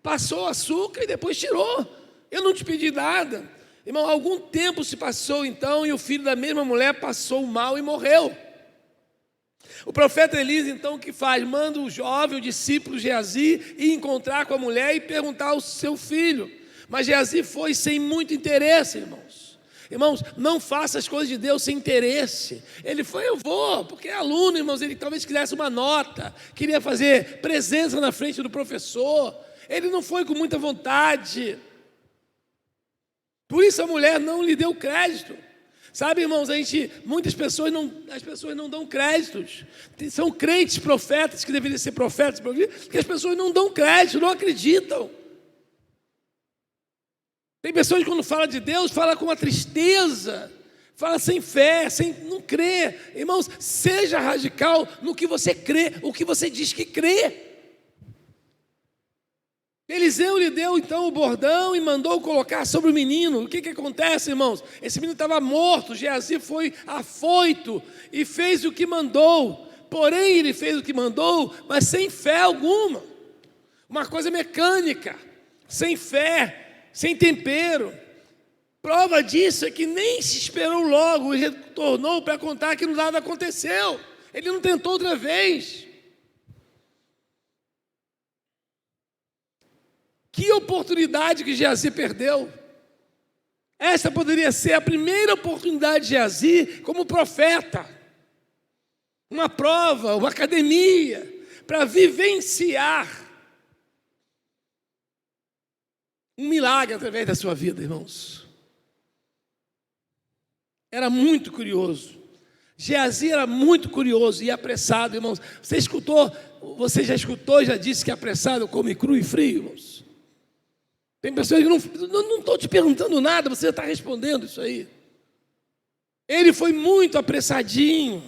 Speaker 3: passou açúcar e depois tirou. Eu não te pedi nada. Irmão, algum tempo se passou então, e o filho da mesma mulher passou mal e morreu. O profeta Elias então o que faz? Manda o jovem, o discípulo Geazi, ir encontrar com a mulher e perguntar ao seu filho. Mas Geazi foi sem muito interesse, irmãos. Irmãos, não faça as coisas de Deus sem interesse. Ele foi: eu vou, porque é aluno, irmãos. Ele talvez quisesse uma nota, queria fazer presença na frente do professor. Ele não foi com muita vontade. Por isso a mulher não lhe deu crédito. Sabe, irmãos, muitas pessoas as pessoas não dão créditos. São crentes profetas que deveriam ser profetas, que as pessoas não dão crédito, não acreditam. Tem pessoas que quando fala de Deus, fala com uma tristeza, fala sem fé, não crê. Irmãos, seja radical no que você crê, o que você diz que crê. Eliseu lhe deu então o bordão e mandou colocar sobre o menino. O que acontece, irmãos? Esse menino estava morto. Geazi foi afoito e fez o que mandou. Porém, ele fez o que mandou, mas sem fé alguma. Uma coisa mecânica, sem fé, sem tempero. Prova disso é que nem se esperou logo e retornou para contar que nada aconteceu. Ele não tentou outra vez. Que oportunidade que Geazi perdeu. Essa poderia ser a primeira oportunidade de Geazi como profeta. Uma prova, uma academia, para vivenciar um milagre através da sua vida, irmãos. Era muito curioso. Geazi era muito curioso e apressado, irmãos. Você já escutou, já disse que apressado come cru e frio, irmãos? Tem pessoas que não estou te perguntando nada, você já está respondendo isso aí. Ele foi muito apressadinho,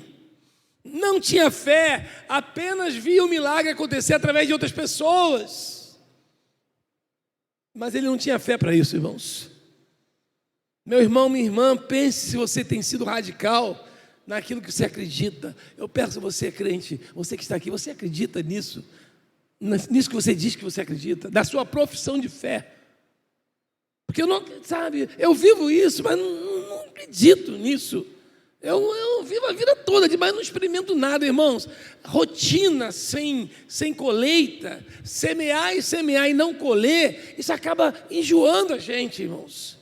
Speaker 3: não tinha fé, apenas via o milagre acontecer através de outras pessoas. Mas ele não tinha fé para isso, irmãos. Meu irmão, minha irmã, pense se você tem sido radical naquilo que você acredita. Eu peço a você, crente, você que está aqui, você acredita nisso? nisso que você diz que você acredita, da sua profissão de fé. Porque eu não, sabe, eu vivo isso, mas não acredito nisso. Eu vivo a vida toda, mas não experimento nada, irmãos. Rotina sem colheita, semear e não colher, isso acaba enjoando a gente, irmãos.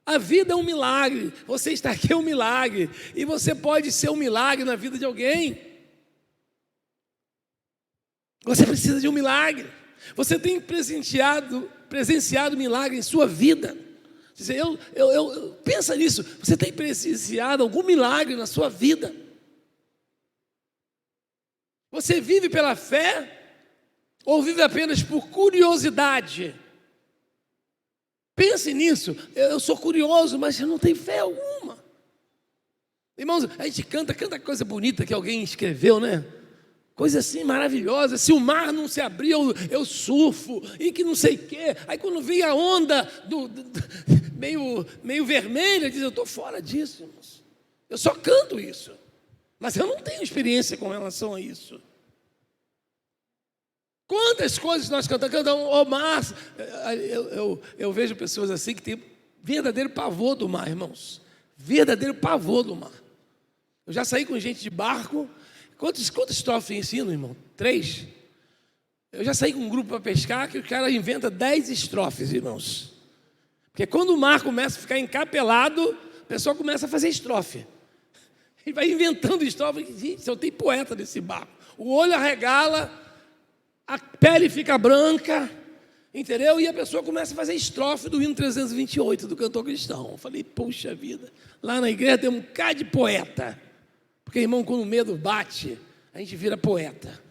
Speaker 3: A vida é um milagre, você está aqui é um milagre, e você pode ser um milagre na vida de alguém. Você precisa de um milagre. Você tem presenciado milagre em sua vida. Pensa nisso. Você tem presenciado algum milagre na sua vida? Você vive pela fé ou vive apenas por curiosidade? Pense nisso. Eu sou curioso, mas eu não tenho fé alguma. Irmãos, a gente canta coisa bonita que alguém escreveu, né? Coisa assim maravilhosa. Se o mar não se abrir, eu surfo, e que não sei o quê. Aí quando vem a onda meio vermelha, diz, eu estou fora disso, irmãos. Eu só canto isso. Mas eu não tenho experiência com relação a isso. Quantas coisas nós cantamos, o mar. Eu vejo pessoas assim que têm verdadeiro pavor do mar, irmãos. Verdadeiro pavor do mar. Eu já saí com gente de barco. Quantas estrofes ensino, irmão? 3? Eu já saí com um grupo para pescar que o cara inventa 10 estrofes, irmãos. Porque quando o mar começa a ficar encapelado, o pessoal começa a fazer estrofe. Ele vai inventando estrofe. Gente, eu tenho poeta nesse barco. O olho arregala, a pele fica branca, entendeu? E a pessoa começa a fazer estrofe do hino 328 do cantor cristão. Eu falei, poxa vida, lá na igreja tem um bocado de poeta. Porque, irmão, quando o medo bate, a gente vira poeta.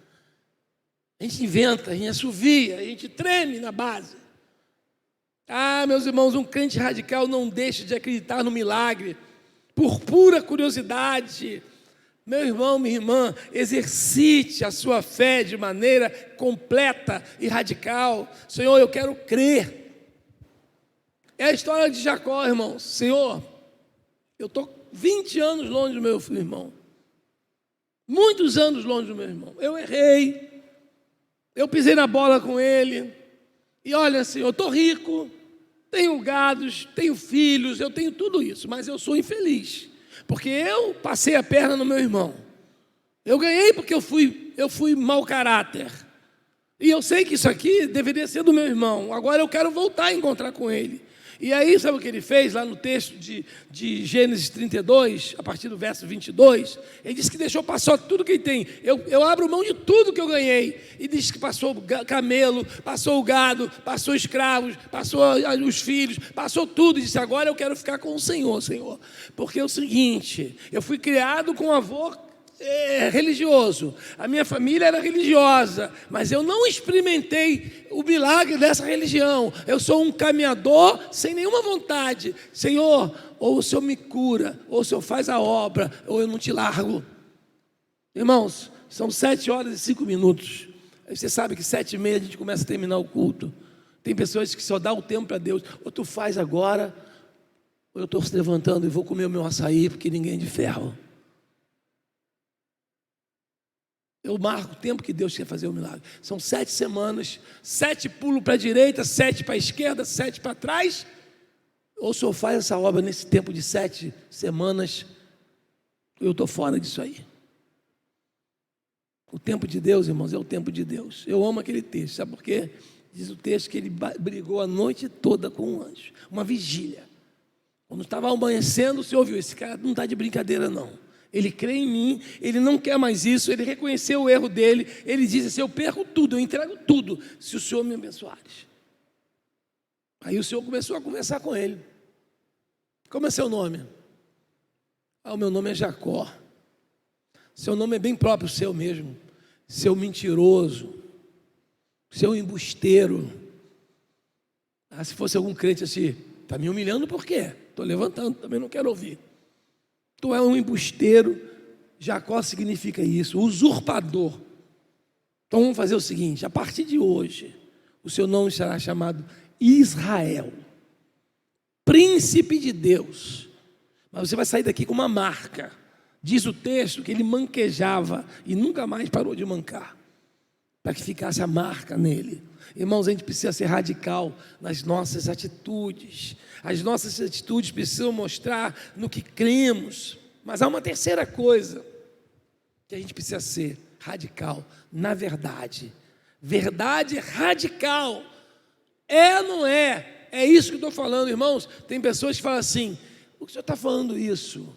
Speaker 3: A gente inventa, a gente assovia, a gente treme na base. Ah, meus irmãos, um crente radical não deixa de acreditar no milagre por pura curiosidade. Meu irmão, minha irmã, exercite a sua fé de maneira completa e radical. Senhor, eu quero crer. É a história de Jacó, irmãos. Senhor, eu estou 20 anos longe do meu irmão. Muitos anos longe do meu irmão. Eu errei. Eu pisei na bola com ele. E olha, Senhor, eu estou rico. Tenho gados, tenho filhos, eu tenho tudo isso. Mas eu sou infeliz. Porque eu passei a perna no meu irmão. Eu ganhei porque eu fui mau caráter. E eu sei que isso aqui deveria ser do meu irmão. Agora eu quero voltar a encontrar com ele. E aí, sabe o que ele fez lá no texto de Gênesis 32, a partir do verso 22? Ele disse que deixou passar tudo que ele tem. Eu abro mão de tudo que eu ganhei. E disse que passou o camelo, passou o gado, passou escravos, passou os filhos, passou tudo. E disse, agora eu quero ficar com o Senhor, Senhor. Porque é o seguinte, eu fui criado com um avô religioso. A minha família era religiosa, mas eu não experimentei o milagre dessa religião. Eu sou um caminhador sem nenhuma vontade. Senhor, ou o Senhor me cura, ou o Senhor faz a obra, ou eu não te largo. Irmãos, são 7h05. Você sabe que 7h30 a gente começa a terminar o culto. Tem pessoas que só dão o tempo para Deus. Ou tu faz agora, ou eu estou se levantando e vou comer o meu açaí, porque ninguém é de ferro. Eu marco o tempo que Deus quer fazer o milagre. São 7 semanas, 7 pulos para a direita, 7 para a esquerda, 7 para trás. Ou o Senhor faz essa obra nesse tempo de 7 semanas, eu estou fora disso aí. O tempo de Deus, irmãos, é o tempo de Deus. Eu amo aquele texto, sabe por quê? Diz o texto que ele brigou a noite toda com um anjo, uma vigília. Quando estava amanhecendo, o Senhor ouviu, esse cara não está de brincadeira não. Ele crê em mim, ele não quer mais isso, ele reconheceu o erro dele, ele diz assim, eu perco tudo, eu entrego tudo, se o Senhor me abençoares. Aí o Senhor começou a conversar com ele. Como é seu nome? O meu nome é Jacó. Seu nome é bem próprio seu mesmo. Seu mentiroso, seu embusteiro. Se fosse algum crente assim, está me humilhando por quê? Estou levantando, também não quero ouvir. Tu é um embusteiro. Jacó significa isso, usurpador. Então vamos fazer o seguinte, a partir de hoje, o seu nome será chamado Israel, príncipe de Deus. Mas você vai sair daqui com uma marca. Diz o texto que ele manquejava e nunca mais parou de mancar. para que ficasse a marca nele. Irmãos, a gente precisa ser radical nas nossas atitudes. As nossas atitudes precisam mostrar no que cremos. Mas há uma terceira coisa que a gente precisa ser radical na verdade. Verdade radical. É ou não é? É isso que eu estou falando, irmãos. Tem pessoas que falam assim: o que o senhor está falando isso?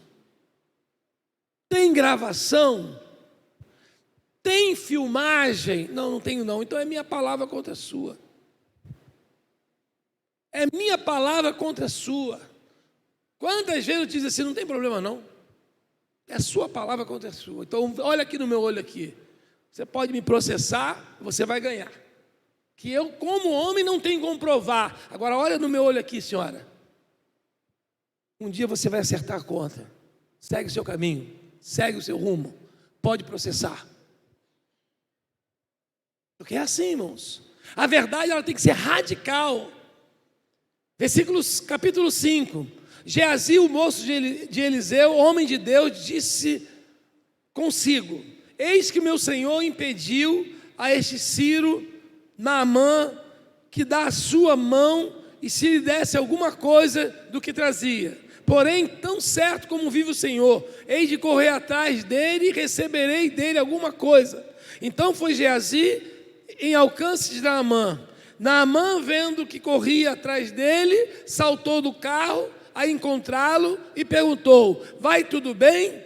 Speaker 3: Tem gravação? Tem filmagem? Não, não tenho não. Então é minha palavra contra a sua. É minha palavra contra a sua. Quantas vezes eu te digo assim, não tem problema não. É a sua palavra contra a sua. Então olha aqui no meu olho aqui. Você pode me processar, você vai ganhar. Que eu, como homem, não tenho como provar. Agora olha no meu olho aqui, senhora. Um dia você vai acertar a conta. Segue o seu caminho. Segue o seu rumo. Pode processar. Porque é assim, irmãos. A verdade ela tem que ser radical. Capítulo 5. Geazi, o moço de Eliseu, homem de Deus, disse consigo: eis que meu senhor impediu a este Ciro, Naamã, que dá a sua mão, e se lhe desse alguma coisa do que trazia. Porém, tão certo como vive o Senhor, hei de correr atrás dele e receberei dele alguma coisa. Então foi Geazi em alcance de Naamã. Naamã, vendo que corria atrás dele, saltou do carro a encontrá-lo e perguntou: vai tudo bem?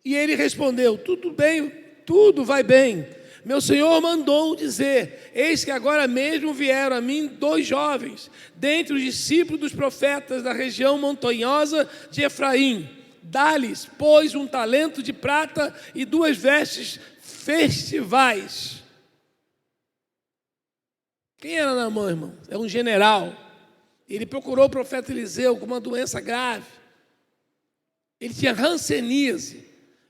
Speaker 3: E ele respondeu: tudo bem, tudo vai bem. Meu senhor mandou dizer: eis que agora mesmo vieram a mim 2 jovens, dentre os discípulos dos profetas da região montanhosa de Efraim. Dá-lhes, pois, 1 talento de prata e 2 vestes festivais. Quem era Naamã, irmão? É um general. Ele procurou o profeta Eliseu com uma doença grave. Ele tinha hanseníase.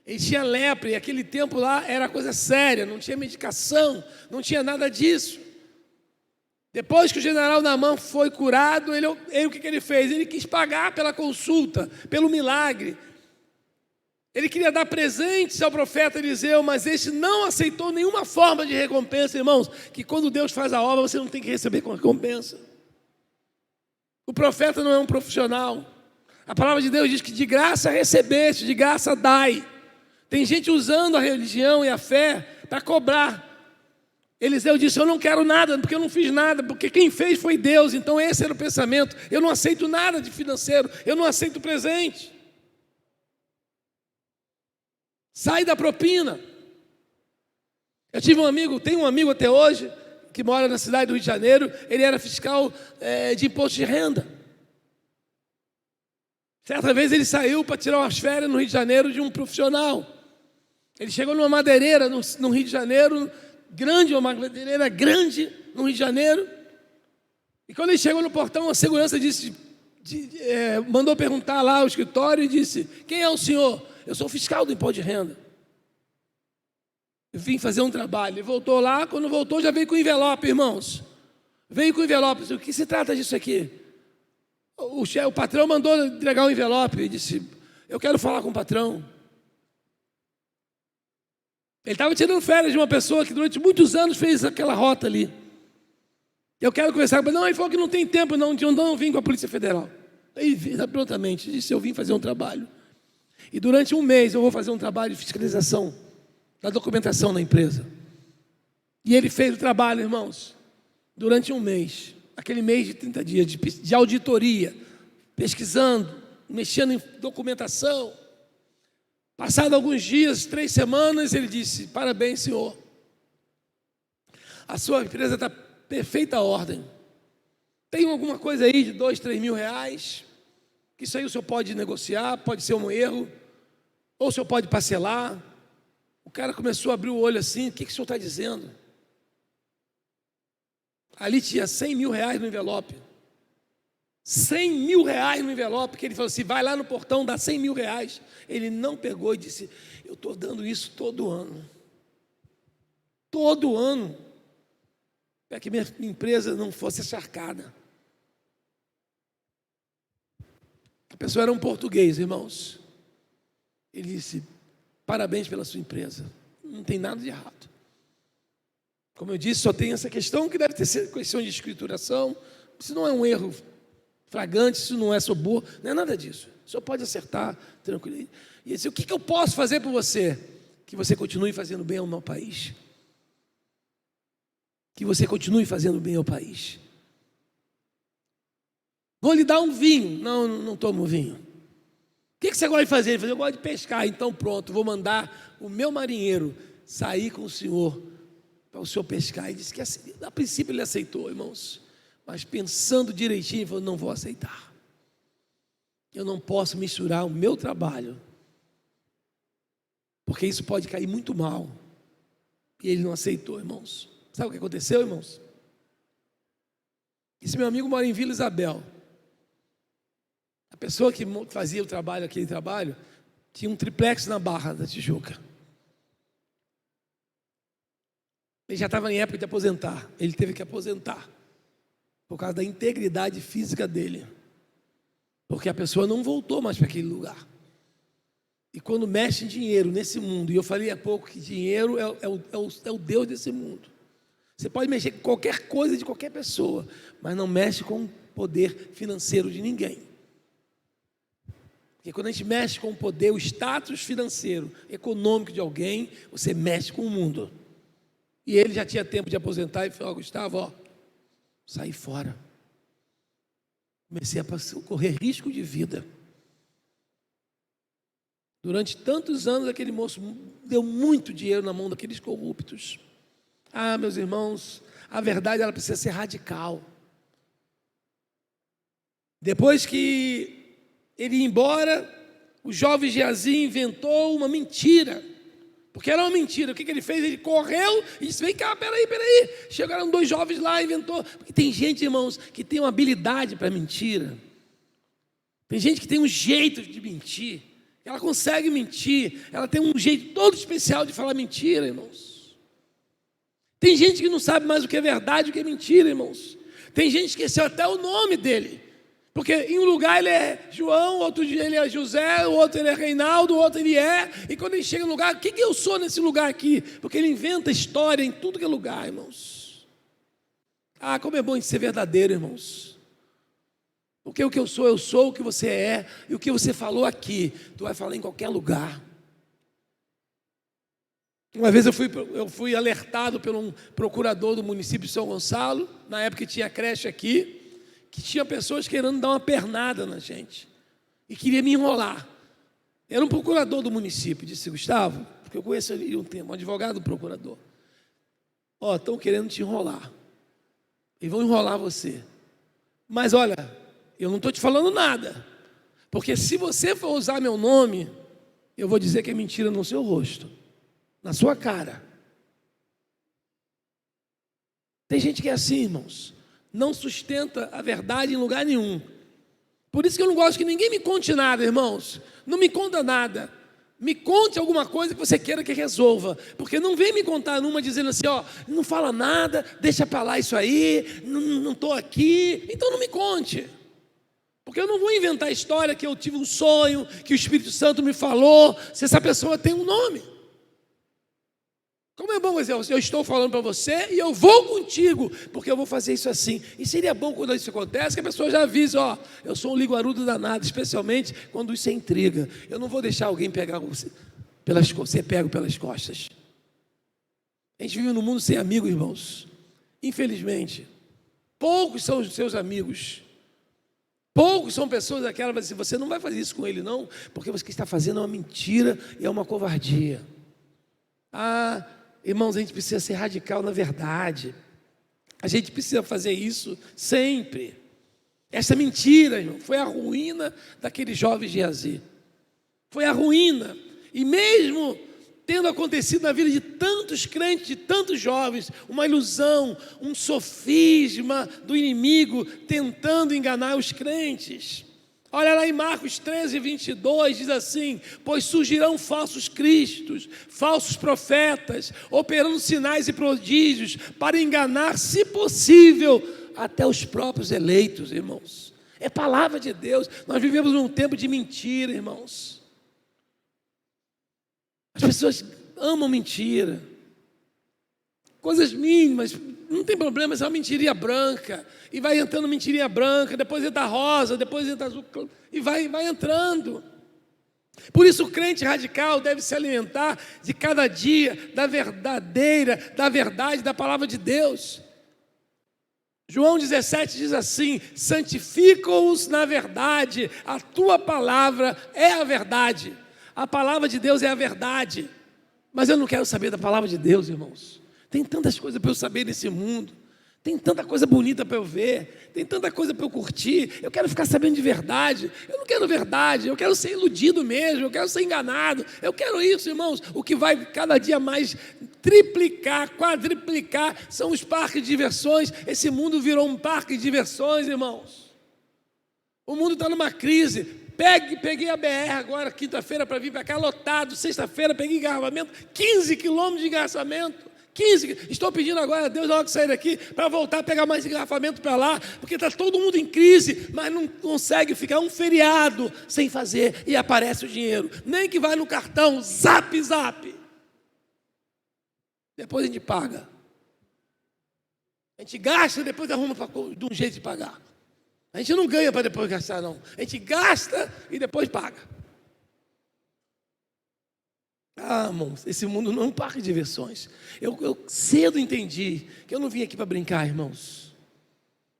Speaker 3: Ele tinha lepra, e aquele tempo lá era coisa séria, não tinha medicação, não tinha nada disso. Depois que o general Naamã foi curado, o que ele fez? Ele quis pagar pela consulta, pelo milagre. Ele queria dar presentes ao profeta Eliseu, mas este não aceitou nenhuma forma de recompensa, irmãos, que quando Deus faz a obra, você não tem que receber com recompensa. O profeta não é um profissional. A palavra de Deus diz que de graça recebeste, de graça dai. Tem gente usando a religião e a fé para cobrar. Eliseu disse: eu não quero nada, porque eu não fiz nada, porque quem fez foi Deus. Então esse era o pensamento: eu não aceito nada de financeiro, eu não aceito presente. Sai da propina. Eu tive um amigo, tenho um amigo até hoje, que mora na cidade do Rio de Janeiro. Ele era fiscal de imposto de renda. Certa vez ele saiu para tirar umas férias no Rio de Janeiro de um profissional. Ele chegou numa madeireira no Rio de Janeiro, grande, uma madeireira grande no Rio de Janeiro. E quando ele chegou no portão, a segurança mandou perguntar lá ao escritório e disse: quem é o senhor? Eu sou fiscal do imposto de renda. Eu vim fazer um trabalho. Ele voltou lá, quando voltou já veio com envelope, irmãos. Veio com envelope. O que se trata disso aqui? O patrão mandou entregar um envelope e disse: eu quero falar com o patrão. Ele estava tirando férias de uma pessoa que durante muitos anos fez aquela rota ali. Eu quero conversar com ele. Não, ele falou que não tem tempo, não vim com a Polícia Federal. Aí, prontamente, disse: eu vim fazer um trabalho. E durante um mês eu vou fazer um trabalho de fiscalização da documentação da empresa. E ele fez o trabalho, irmãos, durante um mês. Aquele mês de 30 dias de auditoria, pesquisando, mexendo em documentação. Passado alguns dias, 3 semanas, ele disse: parabéns, senhor. A sua empresa está perfeita ordem. Tem alguma coisa aí de 2, 3 mil reais, que isso aí o senhor pode negociar, pode ser um erro, ou o senhor pode parcelar. O cara começou a abrir o olho assim: o que o senhor está dizendo? Ali tinha 100 mil reais no envelope. 100 mil reais no envelope, que ele falou assim: vai lá no portão, dá 100 mil reais. Ele não pegou e disse: eu estou dando isso todo ano. Todo ano. Para que minha empresa não fosse acharcada. A pessoa era um português, irmãos. Ele disse: parabéns pela sua empresa. Não tem nada de errado. Como eu disse, só tem essa questão que deve ter questão de escrituração. Isso não é um erro flagrante, isso não é soborno, não é nada disso. O senhor pode acertar, tranquilo. E disse, o que eu posso fazer por você? Que você continue fazendo bem ao meu país. Que você continue fazendo bem ao país. Vou lhe dar um vinho. Não tomo vinho. O que você gosta de fazer? Ele falou, eu gosto de pescar. Então pronto, vou mandar o meu marinheiro sair com o senhor, para o senhor pescar. E disse que a princípio ele aceitou, irmãos. Mas pensando direitinho, ele falou, não vou aceitar. Eu não posso misturar o meu trabalho, porque isso pode cair muito mal. E ele não aceitou, irmãos. Sabe o que aconteceu, irmãos? Esse meu amigo mora em Vila Isabel. A pessoa que fazia aquele trabalho, tinha um triplex na Barra da Tijuca. Ele já estava em época de aposentar. Ele teve que aposentar por causa da integridade física dele. Porque a pessoa não voltou mais para aquele lugar. E quando mexe em dinheiro nesse mundo, e eu falei há pouco que dinheiro é o Deus desse mundo. Você pode mexer com qualquer coisa de qualquer pessoa, mas não mexe com o poder financeiro de ninguém. Porque quando a gente mexe com o poder, o status financeiro, econômico de alguém, você mexe com o mundo. E ele já tinha tempo de aposentar e falou, Gustavo, saí fora. Comecei a correr risco de vida. Durante tantos anos, aquele moço deu muito dinheiro na mão daqueles corruptos. Ah, meus irmãos, a verdade ela precisa ser radical. Depois que ele ia embora, o jovem Geazi inventou uma mentira. Porque era uma mentira. O que ele fez? Ele correu e disse, vem cá, peraí. Chegaram 2 jovens lá, inventou. Porque tem gente, irmãos, que tem uma habilidade para mentira. Tem gente que tem um jeito de mentir. Ela consegue mentir. Ela tem um jeito todo especial de falar mentira, irmãos. Tem gente que não sabe mais o que é verdade e o que é mentira, irmãos. Tem gente que esqueceu até o nome dele. Porque em um lugar ele é João, outro dia ele é José, o outro ele é Reinaldo, o outro ele é. E quando ele chega no lugar, o que eu sou nesse lugar aqui? Porque ele inventa história em tudo que é lugar, irmãos. Ah, como é bom de ser verdadeiro, irmãos. Porque o que eu sou o que você é. E o que você falou aqui, tu vai falar em qualquer lugar. Uma vez eu fui alertado por um procurador do município de São Gonçalo, na época que tinha creche aqui, que tinha pessoas querendo dar uma pernada na gente e queria me enrolar. Era um procurador do município, disse, Gustavo, porque eu conheço ele um advogado do procurador. Estão querendo te enrolar e vão enrolar você. Mas olha, eu não estou te falando nada, porque se você for usar meu nome, eu vou dizer que é mentira no seu rosto, na sua cara. Tem gente que é assim, irmãos. Não sustenta a verdade em lugar nenhum. Por isso que eu não gosto que ninguém me conte nada, irmãos. Não me conta nada. Me conte alguma coisa que você queira que resolva. Porque não vem me contar numa dizendo assim, não fala nada, deixa para lá isso aí, não estou aqui. Então não me conte. Porque eu não vou inventar a história que eu tive um sonho, que o Espírito Santo me falou, se essa pessoa tem um nome. Como é bom dizer, eu estou falando para você e eu vou contigo, porque eu vou fazer isso assim. E seria bom quando isso acontece, que a pessoa já avise, eu sou um liguarudo danado, especialmente quando isso é intriga. Eu não vou deixar alguém pegar você, ser pego pelas costas. A gente vive num mundo sem amigos, irmãos. Infelizmente, poucos são os seus amigos. Poucos são pessoas daquelas que dizem, você não vai fazer isso com ele não, porque você está fazendo uma mentira e é uma covardia. Irmãos, a gente precisa ser radical na verdade. A gente precisa fazer isso sempre. Essa mentira, irmão, foi a ruína daquele jovem Geazi. Foi a ruína. E mesmo tendo acontecido na vida de tantos crentes, de tantos jovens, uma ilusão, um sofisma do inimigo tentando enganar os crentes. Olha lá em Marcos 13, 22, diz assim, pois surgirão falsos cristos, falsos profetas, operando sinais e prodígios, para enganar, se possível, até os próprios eleitos, irmãos. É palavra de Deus. Nós vivemos num tempo de mentira, irmãos. As pessoas amam mentira. coisas mínimas, não tem problema, é uma mentirinha branca, e vai entrando mentirinha branca, depois entra rosa, depois entra azul, e vai entrando. Por isso o crente radical deve se alimentar de cada dia da verdade da palavra de Deus. João 17 diz assim: santifica-os na verdade, a tua palavra é a verdade. A palavra de Deus é a verdade. Mas eu não quero saber da palavra de Deus, irmãos. Tem tantas coisas para eu saber nesse mundo. Tem tanta coisa bonita para eu ver. Tem tanta coisa para eu curtir. Eu quero ficar sabendo de verdade. Eu não quero verdade. Eu quero ser iludido mesmo. Eu quero ser enganado. Eu quero isso, irmãos. O que vai cada dia mais triplicar, quadriplicar, são os parques de diversões. Esse mundo virou um parque de diversões, irmãos. O mundo está numa crise. Peguei a BR agora, quinta-feira, para vir para cá, lotado. Sexta-feira, peguei engarrafamento, 15 quilômetros de engarrafamento. 15, estou pedindo agora a Deus, na hora que sair daqui, para voltar a pegar mais engarrafamento para lá, porque está todo mundo em crise, mas não consegue ficar um feriado sem fazer, e aparece o dinheiro. Nem que vai no cartão, zap. Depois a gente paga. A gente gasta e depois arruma de um jeito de pagar. A gente não ganha para depois gastar, não. A gente gasta e depois paga. Ah, irmãos, esse mundo não é um parque de diversões. Eu cedo entendi que eu não vim aqui para brincar, irmãos.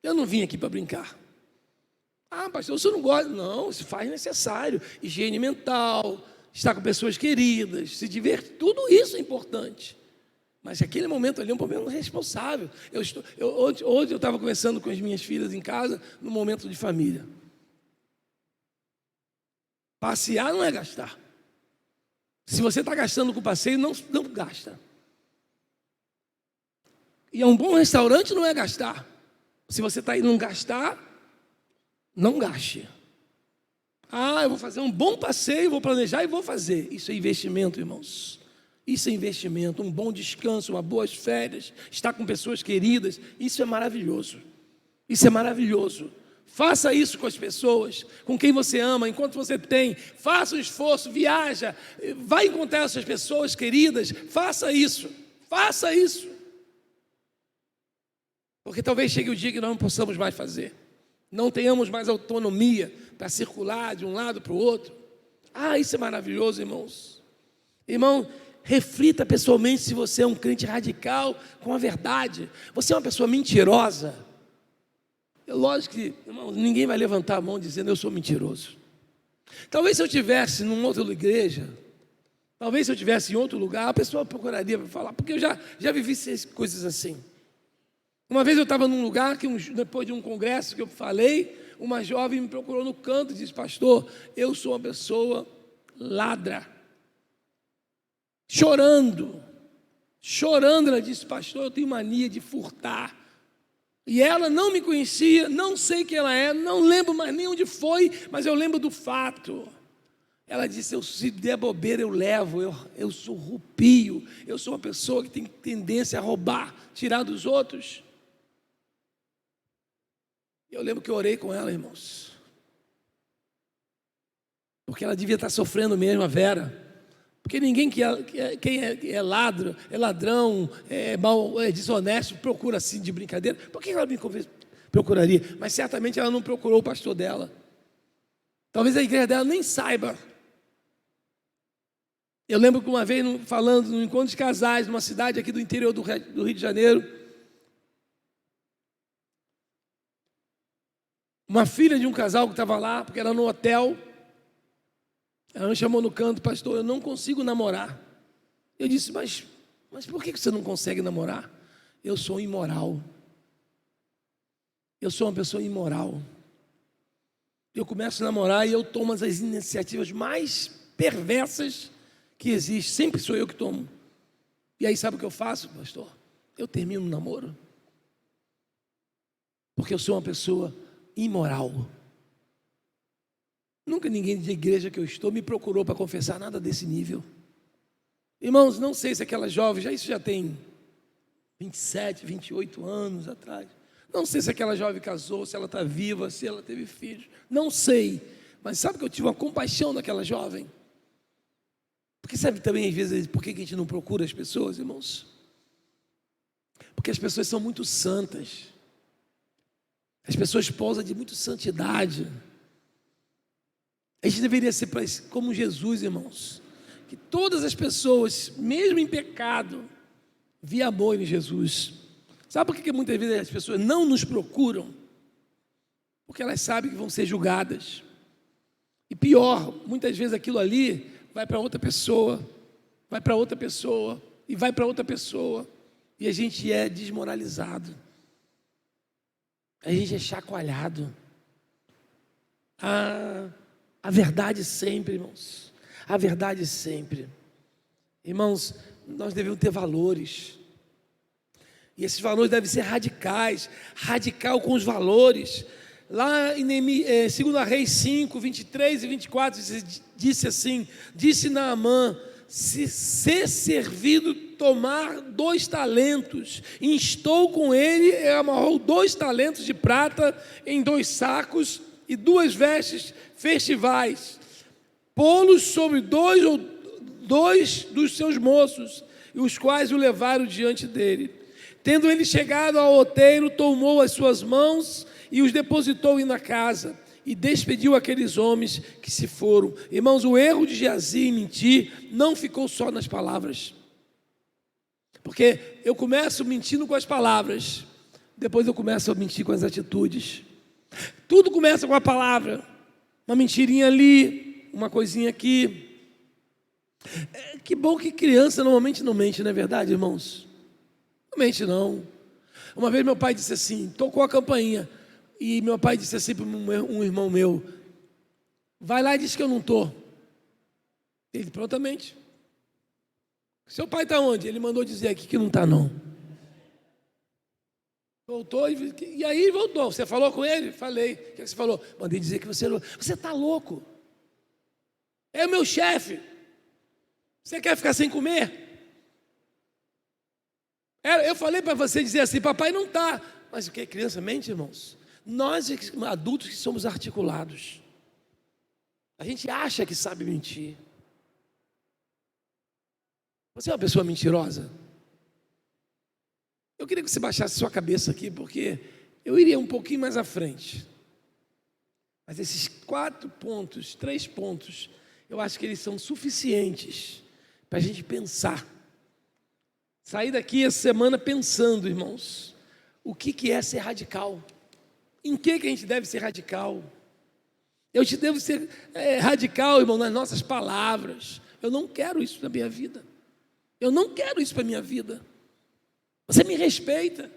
Speaker 3: Eu não vim aqui para brincar. Ah, pastor, você não gosta? Não, se faz necessário. Higiene mental, estar com pessoas queridas, se divertir, tudo isso é importante. Mas aquele momento ali é um momento responsável. Hoje eu estava conversando com as minhas filhas em casa, num momento de família. Passear não é gastar. Se você está gastando com passeio, não gasta. E é um bom restaurante, não é gastar. Se você está indo gastar, não gaste. Ah, eu vou fazer um bom passeio, vou planejar e vou fazer. Isso é investimento, irmãos. Isso é investimento, um bom descanso, uma boas férias, estar com pessoas queridas, isso é maravilhoso. Isso é maravilhoso. Faça isso com as pessoas, com quem você ama, enquanto você tem. Faça um esforço, viaja, vai encontrar essas pessoas queridas, faça isso. Faça isso. Porque talvez chegue o dia que nós não possamos mais fazer. Não tenhamos mais autonomia para circular de um lado para o outro. Ah, isso é maravilhoso, irmãos. Irmão, reflita pessoalmente se você é um crente radical com a verdade. Você é uma pessoa mentirosa. É lógico que, irmão, ninguém vai levantar a mão dizendo eu sou mentiroso. Talvez se eu estivesse numa outra igreja, talvez se eu estivesse em outro lugar, a pessoa procuraria para falar, porque eu já vivi coisas assim. Uma vez eu estava num lugar que depois de um congresso que eu falei, uma jovem me procurou no canto e disse: pastor, eu sou uma pessoa ladra. Chorando, ela disse: pastor, eu tenho mania de furtar. E ela não me conhecia, não sei quem ela é, não lembro mais nem onde foi, mas eu lembro do fato. Ela disse: se der bobeira eu levo, eu sou rupio, eu sou uma pessoa que tem tendência a roubar, tirar dos outros. Eu lembro que eu orei com ela, irmãos, porque ela devia estar sofrendo mesmo, a Vera. Porque ninguém quem é ladrão, é desonesto, procura assim de brincadeira. Por que ela me procuraria? Mas certamente ela não procurou o pastor dela. Talvez a igreja dela nem saiba. Eu lembro que uma vez, falando no encontro de casais, numa cidade aqui do interior do Rio de Janeiro, uma filha de um casal que estava lá, porque era no hotel, ela me chamou no canto: pastor, eu não consigo namorar. Eu disse: mas por que você não consegue namorar? Eu sou imoral. Eu sou uma pessoa imoral. Eu começo a namorar e eu tomo as iniciativas mais perversas que existem. Sempre sou eu que tomo. E aí sabe o que eu faço, pastor? Eu termino o namoro. Porque eu sou uma pessoa imoral. Nunca ninguém de igreja que eu estou me procurou para confessar nada desse nível. Irmãos, não sei se aquela jovem, isso já tem 27, 28 anos atrás. Não sei se aquela jovem casou, se ela está viva, se ela teve filhos. Não sei. Mas sabe que eu tive uma compaixão daquela jovem? Porque sabe também, às vezes, por que a gente não procura as pessoas, irmãos? Porque as pessoas são muito santas. As pessoas pousam de muita santidade. A gente deveria ser como Jesus, irmãos. Que todas as pessoas, mesmo em pecado, viam amor em Jesus. Sabe por que muitas vezes as pessoas não nos procuram? Porque elas sabem que vão ser julgadas. E pior, muitas vezes aquilo ali vai para outra pessoa, vai para outra pessoa, e vai para outra pessoa. E a gente é desmoralizado. A gente é chacoalhado. A verdade sempre, irmãos. A verdade sempre. Irmãos, nós devemos ter valores. E esses valores devem ser radicais. Radical com os valores. Lá em 2 Reis 5, 23 e 24, disse assim, disse Naamã, se ser servido tomar 2 talentos, instou com ele, e amarrou 2 talentos de prata em 2 sacos e 2 vestes festivais, pô-los sobre 2 dos seus moços, e os quais o levaram diante dele. Tendo ele chegado ao outeiro, tomou as suas mãos e os depositou na casa, e despediu aqueles homens que se foram. Irmãos, o erro de Geazi em mentir não ficou só nas palavras. Porque eu começo mentindo com as palavras, depois eu começo a mentir com as atitudes. Tudo começa com a palavra. Uma mentirinha ali, uma coisinha aqui. Que bom que criança normalmente não mente, não é verdade, irmãos? Não mente não. Uma vez meu pai disse assim, tocou a campainha, e meu pai disse assim para um irmão meu, vai lá e diz que eu não estou. Ele, prontamente. Seu pai está onde? Ele mandou dizer aqui que não está não. Voltou, e aí voltou. Você falou com ele? Falei. O que você falou? Mandei dizer que você está louco. É o meu chefe. Você quer ficar sem comer? Eu falei para você dizer assim, papai não está. Mas o que? Criança mente, irmãos? Nós, adultos que somos articulados, a gente acha que sabe mentir. Você é uma pessoa mentirosa? Eu queria que você baixasse sua cabeça aqui, porque eu iria um pouquinho mais à frente. Mas esses 3 pontos, eu acho que eles são suficientes para a gente pensar. Sair daqui essa semana pensando, irmãos, o que é ser radical? Em que a gente deve ser radical? Eu te devo ser radical, irmão, nas nossas palavras. Eu não quero isso na minha vida. Eu não quero isso para a minha vida. Você me respeita.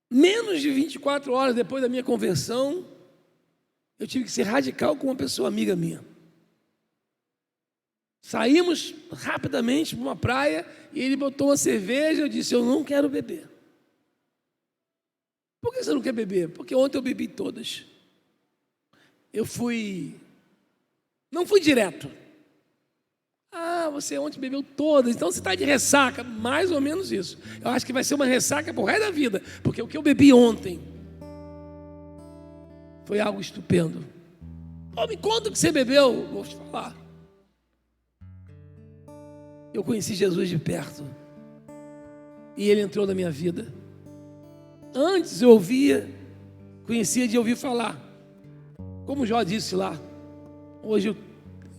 Speaker 3: Menos de 24 horas depois da minha conversão, eu tive que ser radical com uma pessoa amiga minha. Saímos rapidamente para uma praia e ele botou uma cerveja. Eu disse, eu não quero beber. Por que você não quer beber? Porque ontem eu bebi todas. Não fui direto. Você ontem bebeu todas, então você está de ressaca. Mais ou menos isso. Eu acho que vai ser uma ressaca por resto da vida, porque o que eu bebi ontem foi algo estupendo. Me conta o que você bebeu. Vou te falar. Eu conheci Jesus de perto e Ele entrou na minha vida. Antes eu conhecia de ouvir falar, como Jó disse lá. Hoje eu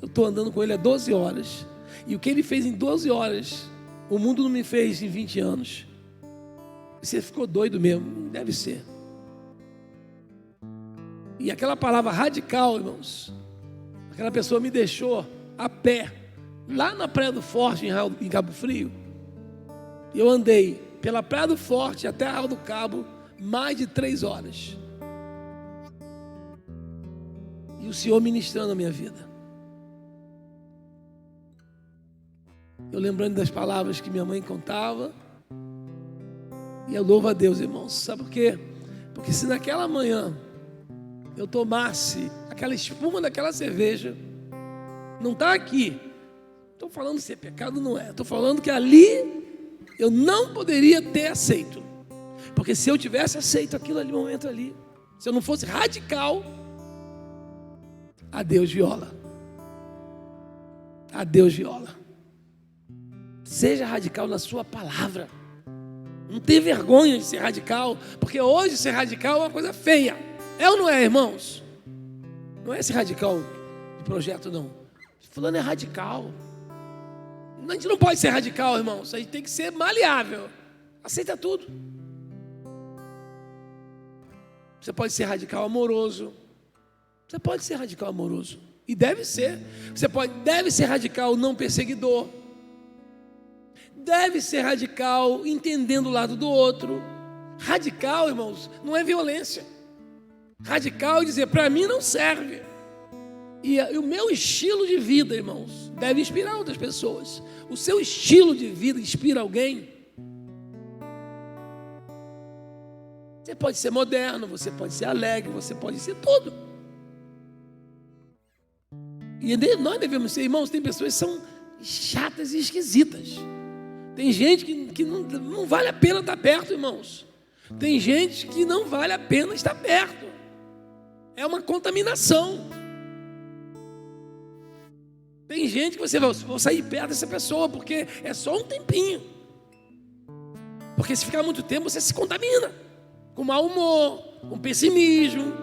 Speaker 3: estou andando com Ele há 12 horas, e o que Ele fez em 12 horas, o mundo não me fez em 20 anos. Você ficou doido mesmo, deve ser. E aquela palavra radical, irmãos, aquela pessoa me deixou a pé, lá na Praia do Forte, em Cabo Frio. Eu andei pela Praia do Forte até a Arraial do Cabo, mais de 3 horas. E o Senhor ministrando a minha vida. Eu lembrando das palavras que minha mãe contava. E eu louvo a Deus, irmãos. Sabe por quê? Porque se naquela manhã eu tomasse aquela espuma daquela cerveja, não está aqui. Estou falando se é pecado, não é. Estou falando que ali eu não poderia ter aceito. Porque se eu tivesse aceito aquilo ali, no momento ali, se eu não fosse radical, a Deus viola. A Deus viola. Seja radical na sua palavra. Não tenha vergonha de ser radical, porque hoje ser radical é uma coisa feia. É ou não é, irmãos? Não é esse radical de projeto, não. Fulano é radical. A gente não pode ser radical, irmãos. A gente tem que ser maleável. Aceita tudo. Você pode ser radical amoroso. Você pode ser radical amoroso. E deve ser. Deve ser radical não perseguidor. Deve ser radical entendendo o lado do outro. Radical, irmãos, não é violência. Radical é dizer, para mim não serve. E o meu estilo de vida, irmãos, deve inspirar outras pessoas. O seu estilo de vida inspira alguém? Você pode ser moderno, você pode ser alegre, você pode ser tudo. E nós devemos ser, irmãos, tem pessoas que são chatas e esquisitas. Tem gente que não vale a pena estar perto, irmãos. Tem gente que não vale a pena estar perto. É uma contaminação. Tem gente que você vai sair perto dessa pessoa porque é só um tempinho. Porque se ficar muito tempo você se contamina com mau humor, com pessimismo.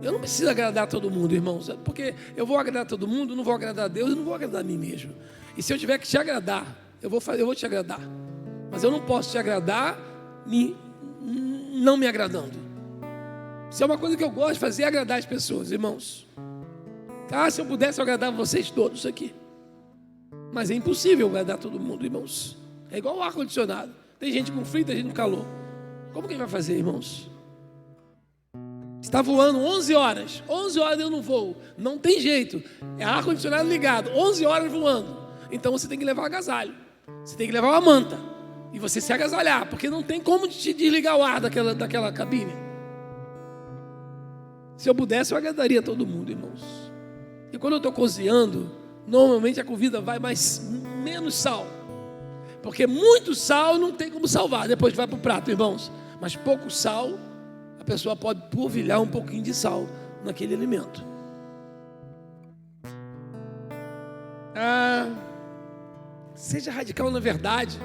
Speaker 3: Eu não preciso agradar todo mundo, irmãos, porque eu vou agradar todo mundo, não vou agradar a Deus e não vou agradar a mim mesmo. E se eu tiver que te agradar, eu vou te agradar. Mas eu não posso te agradar não me agradando. Isso é uma coisa que eu gosto de fazer, é agradar as pessoas, irmãos. Se eu pudesse, eu agradava vocês todos aqui. Mas é impossível agradar todo mundo, irmãos. É igual o ar-condicionado. Tem gente com frio, tem gente com calor. Como que ele vai fazer, irmãos? Está voando 11 horas. 11 horas eu não voo. Não tem jeito. É ar-condicionado ligado. 11 horas voando. Então você tem que levar agasalho. Você tem que levar uma manta. E você se agasalhar. Porque não tem como te desligar o ar daquela cabine. Se eu pudesse, eu agradaria todo mundo, irmãos. E quando eu estou cozinhando, normalmente a comida vai menos sal. Porque muito sal não tem como salvar. Depois vai para o prato, irmãos. Mas pouco sal, a pessoa pode polvilhar um pouquinho de sal naquele alimento. Seja radical na verdade.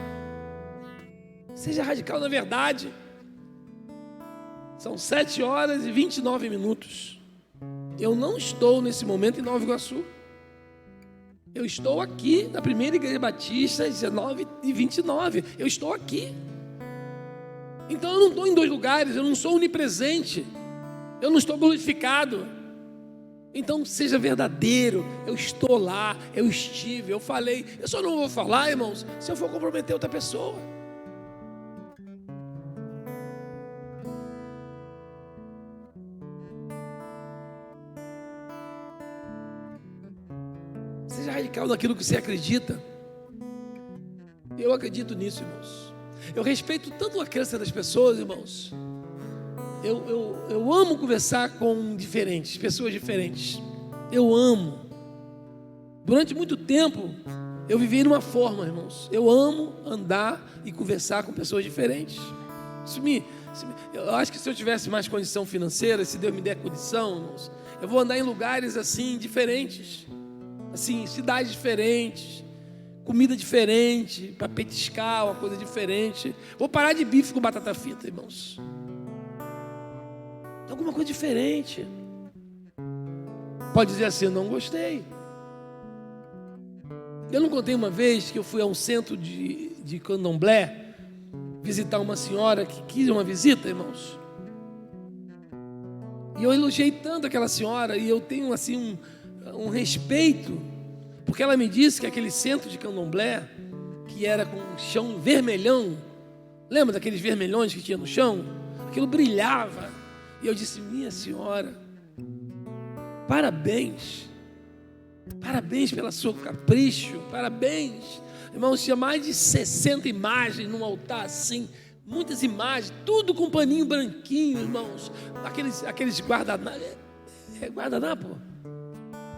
Speaker 3: Seja radical na verdade. São 7 horas e 29 minutos. Eu não estou nesse momento em Nova Iguaçu. Eu estou aqui na primeira igreja batista, 19h29. Eu estou aqui. Então eu não estou em 2 lugares, eu não sou onipresente. Eu não estou glorificado. Então seja verdadeiro. Eu estou lá, eu estive, eu falei. Eu só não vou falar, irmãos, se eu for comprometer outra pessoa. Seja radical naquilo que você acredita. Eu acredito nisso, irmãos. Eu respeito tanto a crença das pessoas, irmãos. Eu amo conversar com pessoas diferentes. Eu amo. Durante muito tempo, eu vivi numa forma, irmãos. Eu amo andar e conversar com pessoas diferentes. Eu acho que se eu tivesse mais condição financeira, se Deus me der condição, irmãos, eu vou andar em lugares assim diferentes. Assim, cidades diferentes, comida diferente, para petiscar, uma coisa diferente. Vou parar de bife com batata frita, irmãos. Alguma coisa diferente. Pode dizer assim, eu não gostei. Eu não contei uma vez que eu fui a um centro de candomblé visitar uma senhora que quis uma visita, irmãos. E eu elogiei tanto aquela senhora e eu tenho assim um respeito, porque ela me disse que aquele centro de candomblé, que era com um chão vermelhão, lembra daqueles vermelhões que tinha no chão? Aquilo brilhava. E eu disse, minha senhora, parabéns pelo seu capricho, parabéns. Irmãos, tinha mais de 60 imagens num altar assim, muitas imagens, tudo com paninho branquinho, irmãos, aqueles guardanapo, guardanapo?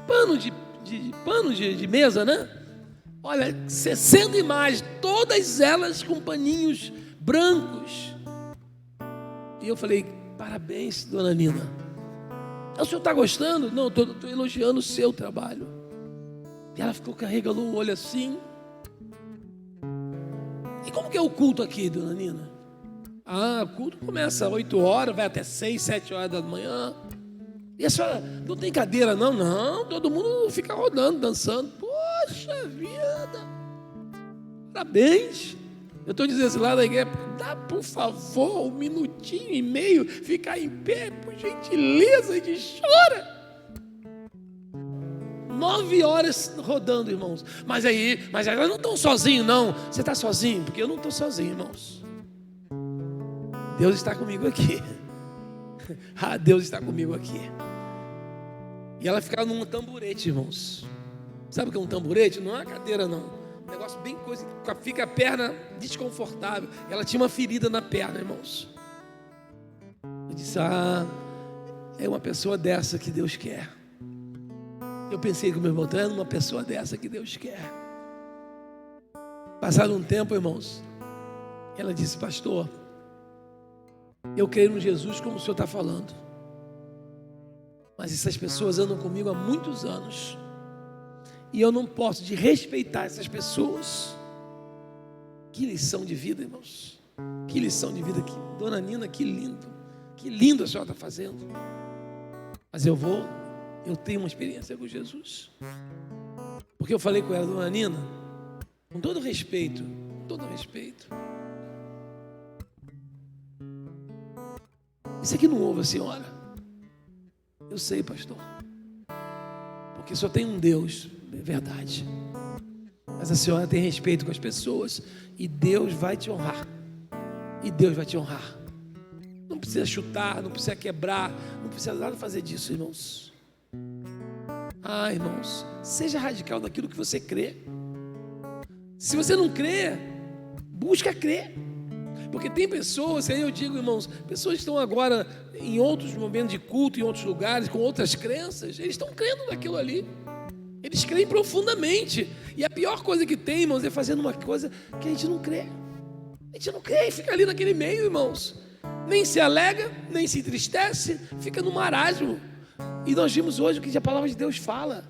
Speaker 3: Pano de mesa, né? Olha, 60 imagens, todas elas com paninhos brancos. E eu falei, parabéns, dona Nina. O senhor está gostando? Não, estou elogiando o seu trabalho. E ela ficou carregando o olho assim. E como que é o culto aqui, dona Nina? O culto começa às 8 horas, vai até 6, 7 horas da manhã. E a senhora não tem cadeira não? Não, todo mundo fica rodando, dançando. Poxa vida! Parabéns! Eu estou dizendo assim, lá da igreja, dá por favor 1 minutinho e meio, ficar em pé, por gentileza, a gente chora. 9 horas rodando, irmãos. Mas elas não estão sozinhos, não. Você está sozinho? Porque eu não estou sozinho, irmãos. Deus está comigo aqui. Deus está comigo aqui. E ela ficava num tamborete, irmãos. Sabe o que é um tamborete? Não é uma cadeira, não. Um negócio bem coisa, fica a perna desconfortável. Ela tinha uma ferida na perna, irmãos. Eu disse, é uma pessoa dessa que Deus quer. Eu pensei com meu irmão, é uma pessoa dessa que Deus quer. Passado um tempo, irmãos, ela disse, pastor, eu creio no Jesus como o senhor está falando. Mas essas pessoas andam comigo há muitos anos. E eu não posso de respeitar essas pessoas. Que lição de vida, irmãos. Que lição de vida. Dona Nina, que lindo. Que lindo a senhora está fazendo. Mas eu tenho uma experiência com Jesus. Porque eu falei com ela, dona Nina, com todo respeito, isso aqui não ouve a senhora. Eu sei, pastor. Porque só tem um Deus, é verdade. Mas a senhora tem respeito com as pessoas e Deus vai te honrar. Não precisa chutar, não precisa quebrar, não precisa nada fazer disso, irmãos. Irmãos, seja radical naquilo que você crê. Se você não crê, busca crer. Porque tem pessoas, aí eu digo, irmãos, pessoas que estão agora em outros momentos de culto, em outros lugares, com outras crenças, eles estão crendo naquilo ali. Eles creem profundamente. E a pior coisa que tem, irmãos, é fazendo uma coisa que a gente não crê. A gente não crê e fica ali naquele meio, irmãos. Nem se alegra, nem se entristece, fica no marasmo. E nós vimos hoje o que a palavra de Deus fala.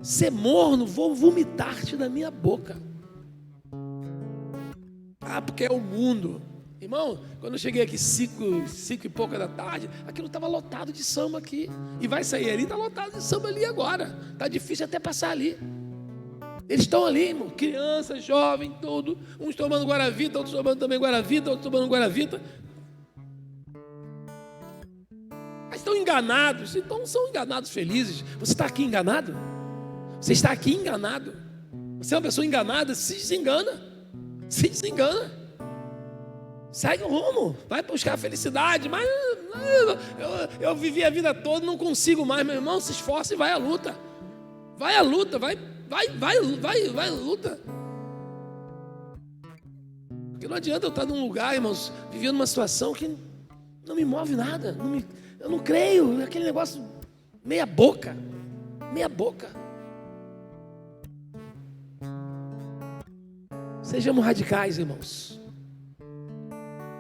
Speaker 3: Ser morno, vou vomitar-te da minha boca. Porque é o mundo. Irmão, quando eu cheguei aqui 5 e pouca da tarde, aquilo estava lotado de samba aqui. E vai sair ali, está lotado de samba ali agora. Está difícil até passar ali. Eles estão ali, irmão, criança, jovem, tudo. Uns tomando Guaravita, outros tomando também Guaravita, outros tomando Guaravita. Mas estão enganados, então são enganados felizes. Você está aqui enganado? Você está aqui enganado? Você é uma pessoa enganada, se desengana. Segue o rumo, vai buscar a felicidade. Mas eu vivi a vida toda, não consigo mais, meu irmão. Se esforça e vai à luta. Vai à luta, vai à luta. Porque não adianta eu estar num lugar, irmãos, vivendo uma situação que não me move nada. Eu não creio, aquele negócio meia boca. Sejamos radicais, irmãos.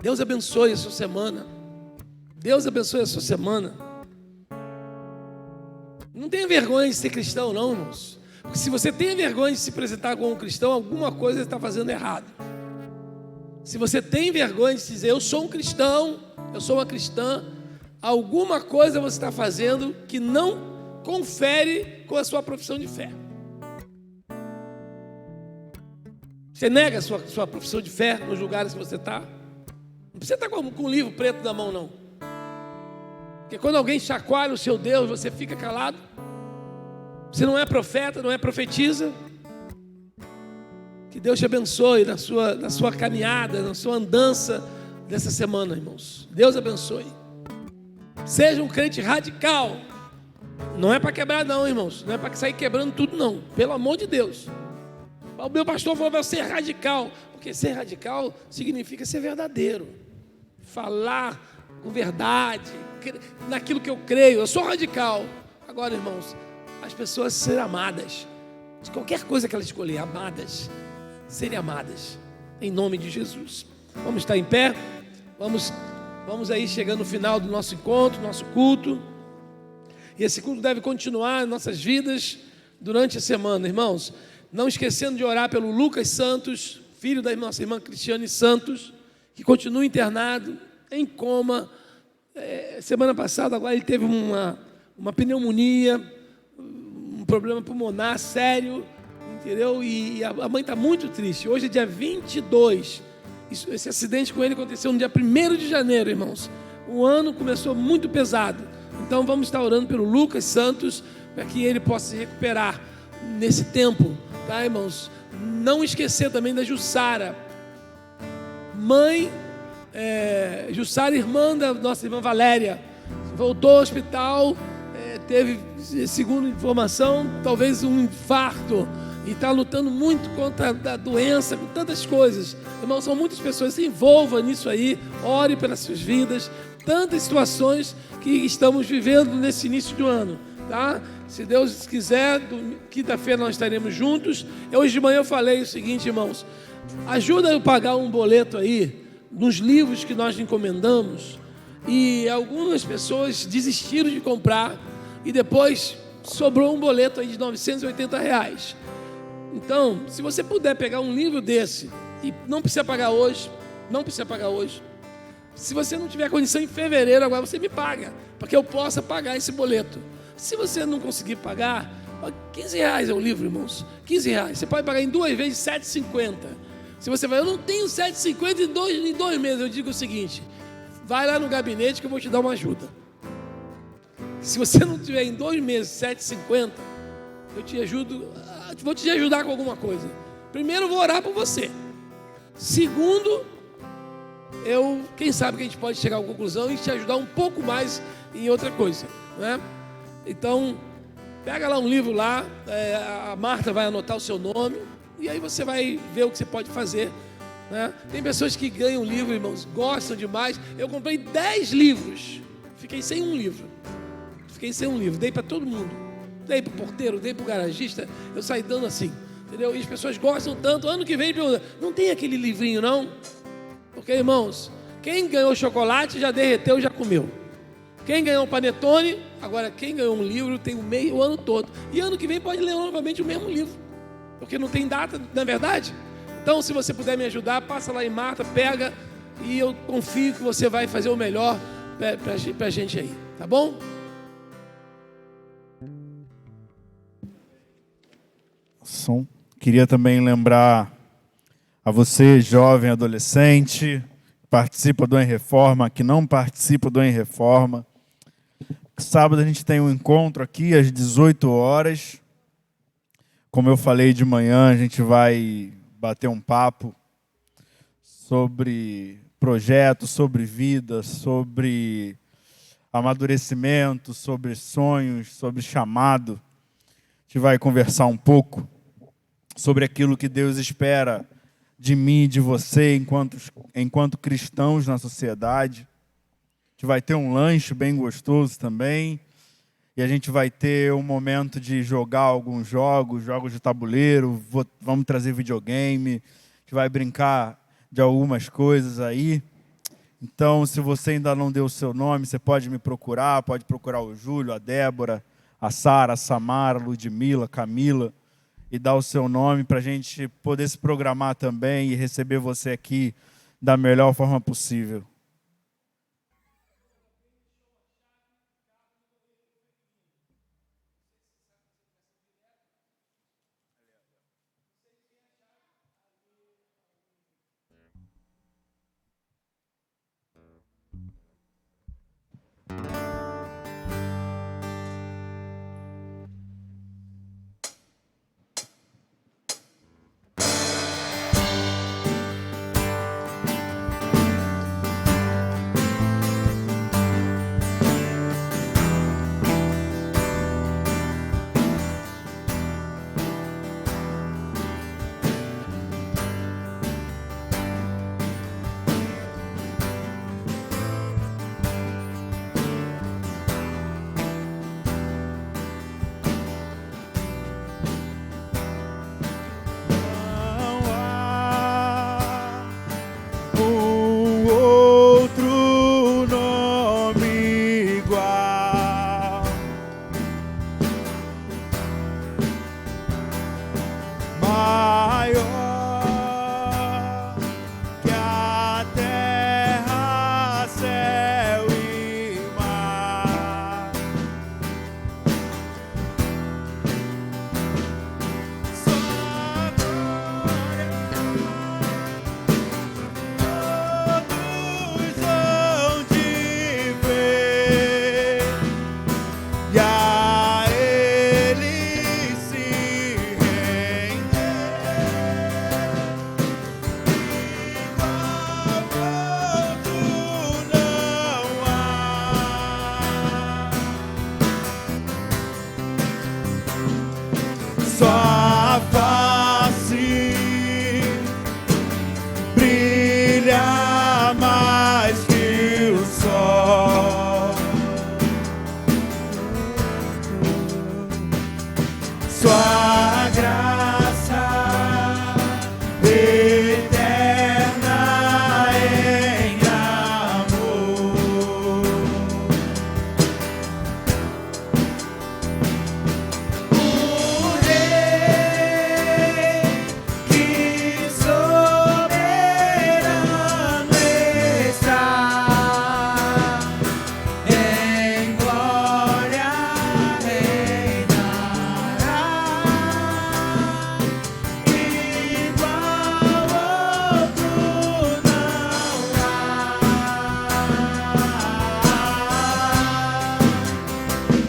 Speaker 3: Deus abençoe a sua semana. Não tenha vergonha de ser cristão, não, irmãos. Porque se você tem vergonha de se apresentar como um cristão, alguma coisa você está fazendo errado. Se você tem vergonha de dizer, eu sou um cristão, eu sou uma cristã, alguma coisa você está fazendo que não confere com a sua profissão de fé. Você nega a sua profissão de fé nos lugares que você está? Não precisa estar com um livro preto na mão, não. Porque quando alguém chacoalha o seu Deus, você fica calado. Você não é profeta, não é profetiza. Que Deus te abençoe na sua caminhada, na sua andança dessa semana, irmãos. Deus abençoe. Seja um crente radical. Não é para quebrar, não, irmãos. Não é para sair quebrando tudo, não. Pelo amor de Deus. O meu pastor falou para ser radical. Porque ser radical significa ser verdadeiro. Falar com verdade, naquilo que eu creio. Eu sou radical. Agora, irmãos, as pessoas serem amadas. De qualquer coisa que elas escolherem, amadas. Serem amadas. Em nome de Jesus. Vamos estar em pé. Vamos aí chegando no final do nosso encontro, nosso culto. E esse culto deve continuar em nossas vidas. durante a semana, irmãos. Não esquecendo de orar pelo Lucas Santos, filho da nossa irmã Cristiane Santos, que continua internado, em coma. Semana passada, agora ele teve uma pneumonia, um problema pulmonar sério, entendeu? E a mãe está muito triste. Hoje é dia 22. Esse acidente com ele aconteceu no dia 1º de janeiro, irmãos. O ano começou muito pesado. Então vamos estar orando pelo Lucas Santos, para que ele possa se recuperar nesse tempo, tá, irmãos? Não esquecer também da Jussara, mãe, Jussara, irmã da nossa irmã Valéria, voltou ao hospital, teve, segundo informação, talvez um infarto, e está lutando muito contra a doença, com tantas coisas. Irmãos, são muitas pessoas, se envolvam nisso aí, ore pelas suas vidas, tantas situações que estamos vivendo nesse início do ano, tá? Se Deus quiser, quinta-feira nós estaremos juntos. Hoje de manhã eu falei o seguinte, irmãos, ajuda eu a pagar um boleto aí, nos livros que nós encomendamos, e algumas pessoas desistiram de comprar, e depois sobrou um boleto aí de R$980. Então, se você puder pegar um livro desse, e não precisa pagar hoje, se você não tiver condição em fevereiro, agora você me paga, para que eu possa pagar esse boleto. Se você não conseguir pagar, R$15 é o livro, irmãos, R$15. Você pode pagar em 2 vezes R$7,50. Se você vai, eu não tenho R$7,50 em 2 meses, eu digo o seguinte, vai lá no gabinete que eu vou te dar uma ajuda. Se você não tiver em 2 meses R$7,50, eu te ajudo, vou te ajudar com alguma coisa. Primeiro, eu vou orar por você. Segundo, quem sabe que a gente pode chegar a uma conclusão e te ajudar um pouco mais em outra coisa, né? Então, pega lá um livro lá, a Marta vai anotar o seu nome, e aí você vai ver o que você pode fazer, né? Tem pessoas que ganham livro, irmãos, gostam demais. Eu comprei 10 livros, fiquei sem um livro, dei para todo mundo, dei para o porteiro, dei para o garagista, eu saí dando assim, entendeu? E as pessoas gostam tanto. Ano que vem perguntam, não tem aquele livrinho não? Porque, irmãos, quem ganhou chocolate já derreteu, já comeu. Quem ganhou panetone, agora quem ganhou um livro tem o ano todo. E ano que vem pode ler novamente o mesmo livro, porque não tem data, não é verdade? Então, se você puder me ajudar, passa lá em Marta, pega, e eu confio que você vai fazer o melhor para a gente aí, tá bom?
Speaker 1: Queria também lembrar a você, jovem, adolescente, que participa do Em Reforma, que não participa do Em Reforma. Sábado a gente tem um encontro aqui às 18 horas. Como eu falei de manhã, a gente vai bater um papo sobre projetos, sobre vida, sobre amadurecimento, sobre sonhos, sobre chamado. A gente vai conversar um pouco sobre aquilo que Deus espera de mim e de você enquanto cristãos na sociedade. A gente vai ter um lanche bem gostoso também. E a gente vai ter um momento de jogar alguns jogos de tabuleiro. Vamos trazer videogame. A gente vai brincar de algumas coisas aí. Então, se você ainda não deu o seu nome, você pode me procurar. Pode procurar o Júlio, a Débora, a Sara, a Samara, a Ludmila, a Camila. E dar o seu nome para a gente poder se programar também e receber você aqui da melhor forma possível.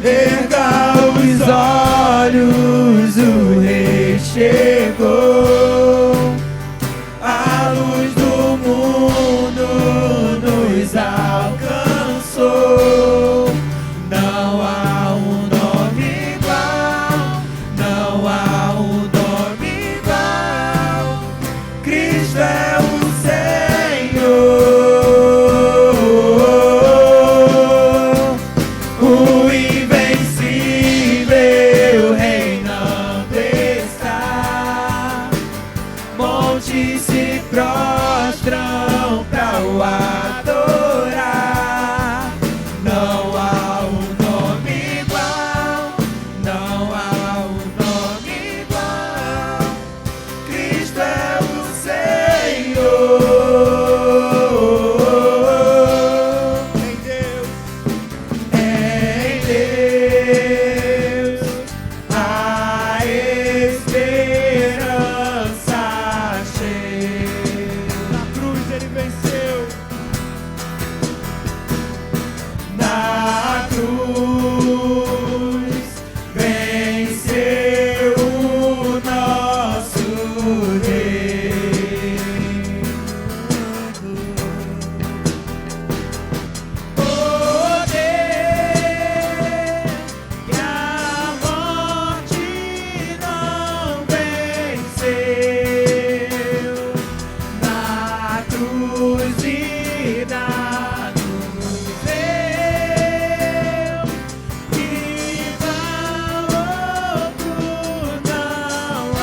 Speaker 2: Erga os olhos, o Rei chegou. A luz do mundo nos alcançou. Não há um nome igual, não há um nome igual. Cristo é o Senhor, o invencível reinando está. Montes se prostram pra o adorar. Não há um nome igual, não há um nome igual. Cristo é o Senhor. Em Deus a esperança cheia.
Speaker 1: Na cruz ele venceu.
Speaker 2: Na cruz venceu o nosso Rei. Poder que a morte não venceu. Na cruz vida nos deu. Que valor não há.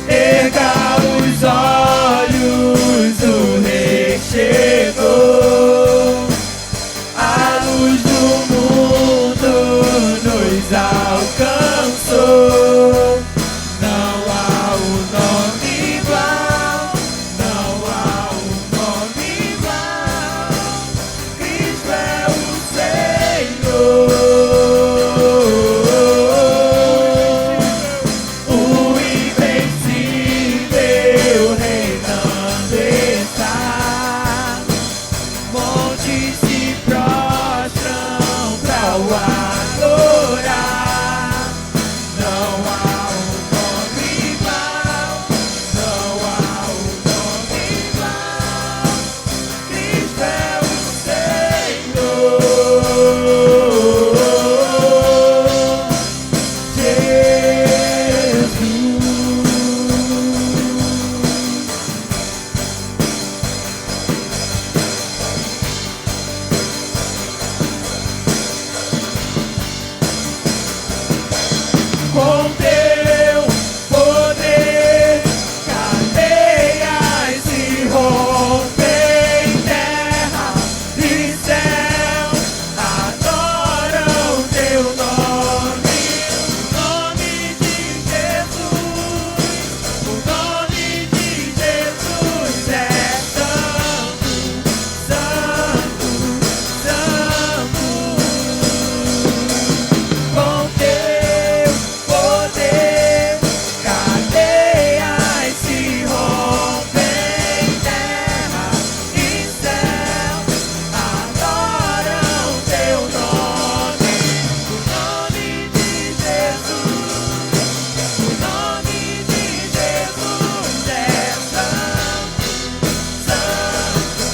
Speaker 2: Erga os olhos, o Rei chegou. A luz do mundo nos alcançou. Não há um nome igual, não há um nome igual. Cristo é o Senhor, o invencível reinando está. Montes se prostram pra o adorar. Não há um nome igual, não há um nome igual. Cristo é o Senhor, Jesus. Com teu poder, cadeias se rompem, terra e céu adoram teu nome. O nome de Jesus, o nome de Jesus é santo, santo, santo. Com teu poder, cadeias se rompem, terra e céu adoram teu nome. O nome de Jesus, o nome de Jesus é santo, santo,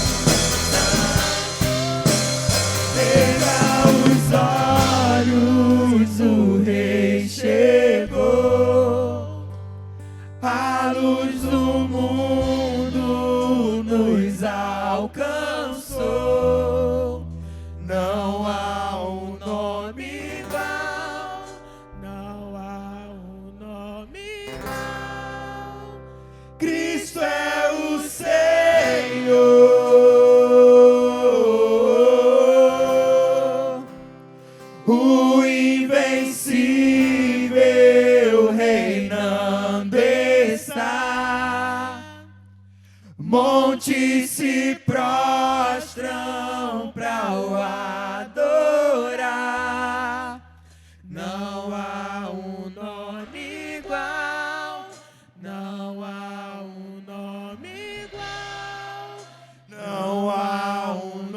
Speaker 2: santo. Erga os olhos, o Rei chegou. A luz do mundo nos alcançou. Não há um nome igual, não há um nome igual. Cristo é o Senhor, o invencível reinando está. Montes se prostram pra o adorar. Não há um nome igual, não há um nome igual, não há um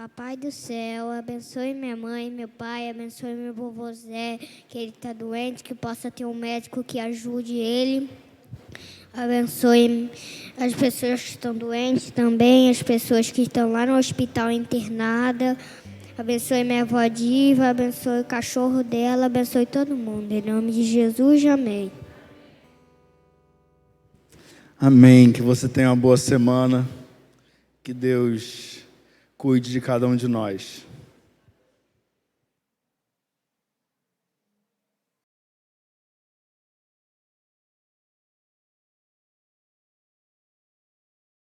Speaker 4: Papai do céu, abençoe minha mãe, meu pai, abençoe meu vovô Zé, que ele está doente, que possa ter um médico que ajude ele. Abençoe as pessoas que estão doentes também, as pessoas que estão lá no hospital internada. Abençoe minha avó Diva, abençoe o cachorro dela, abençoe todo mundo. Em nome de Jesus, amém.
Speaker 1: Amém. Que você tenha uma boa semana. Que Deus cuide de cada um de nós.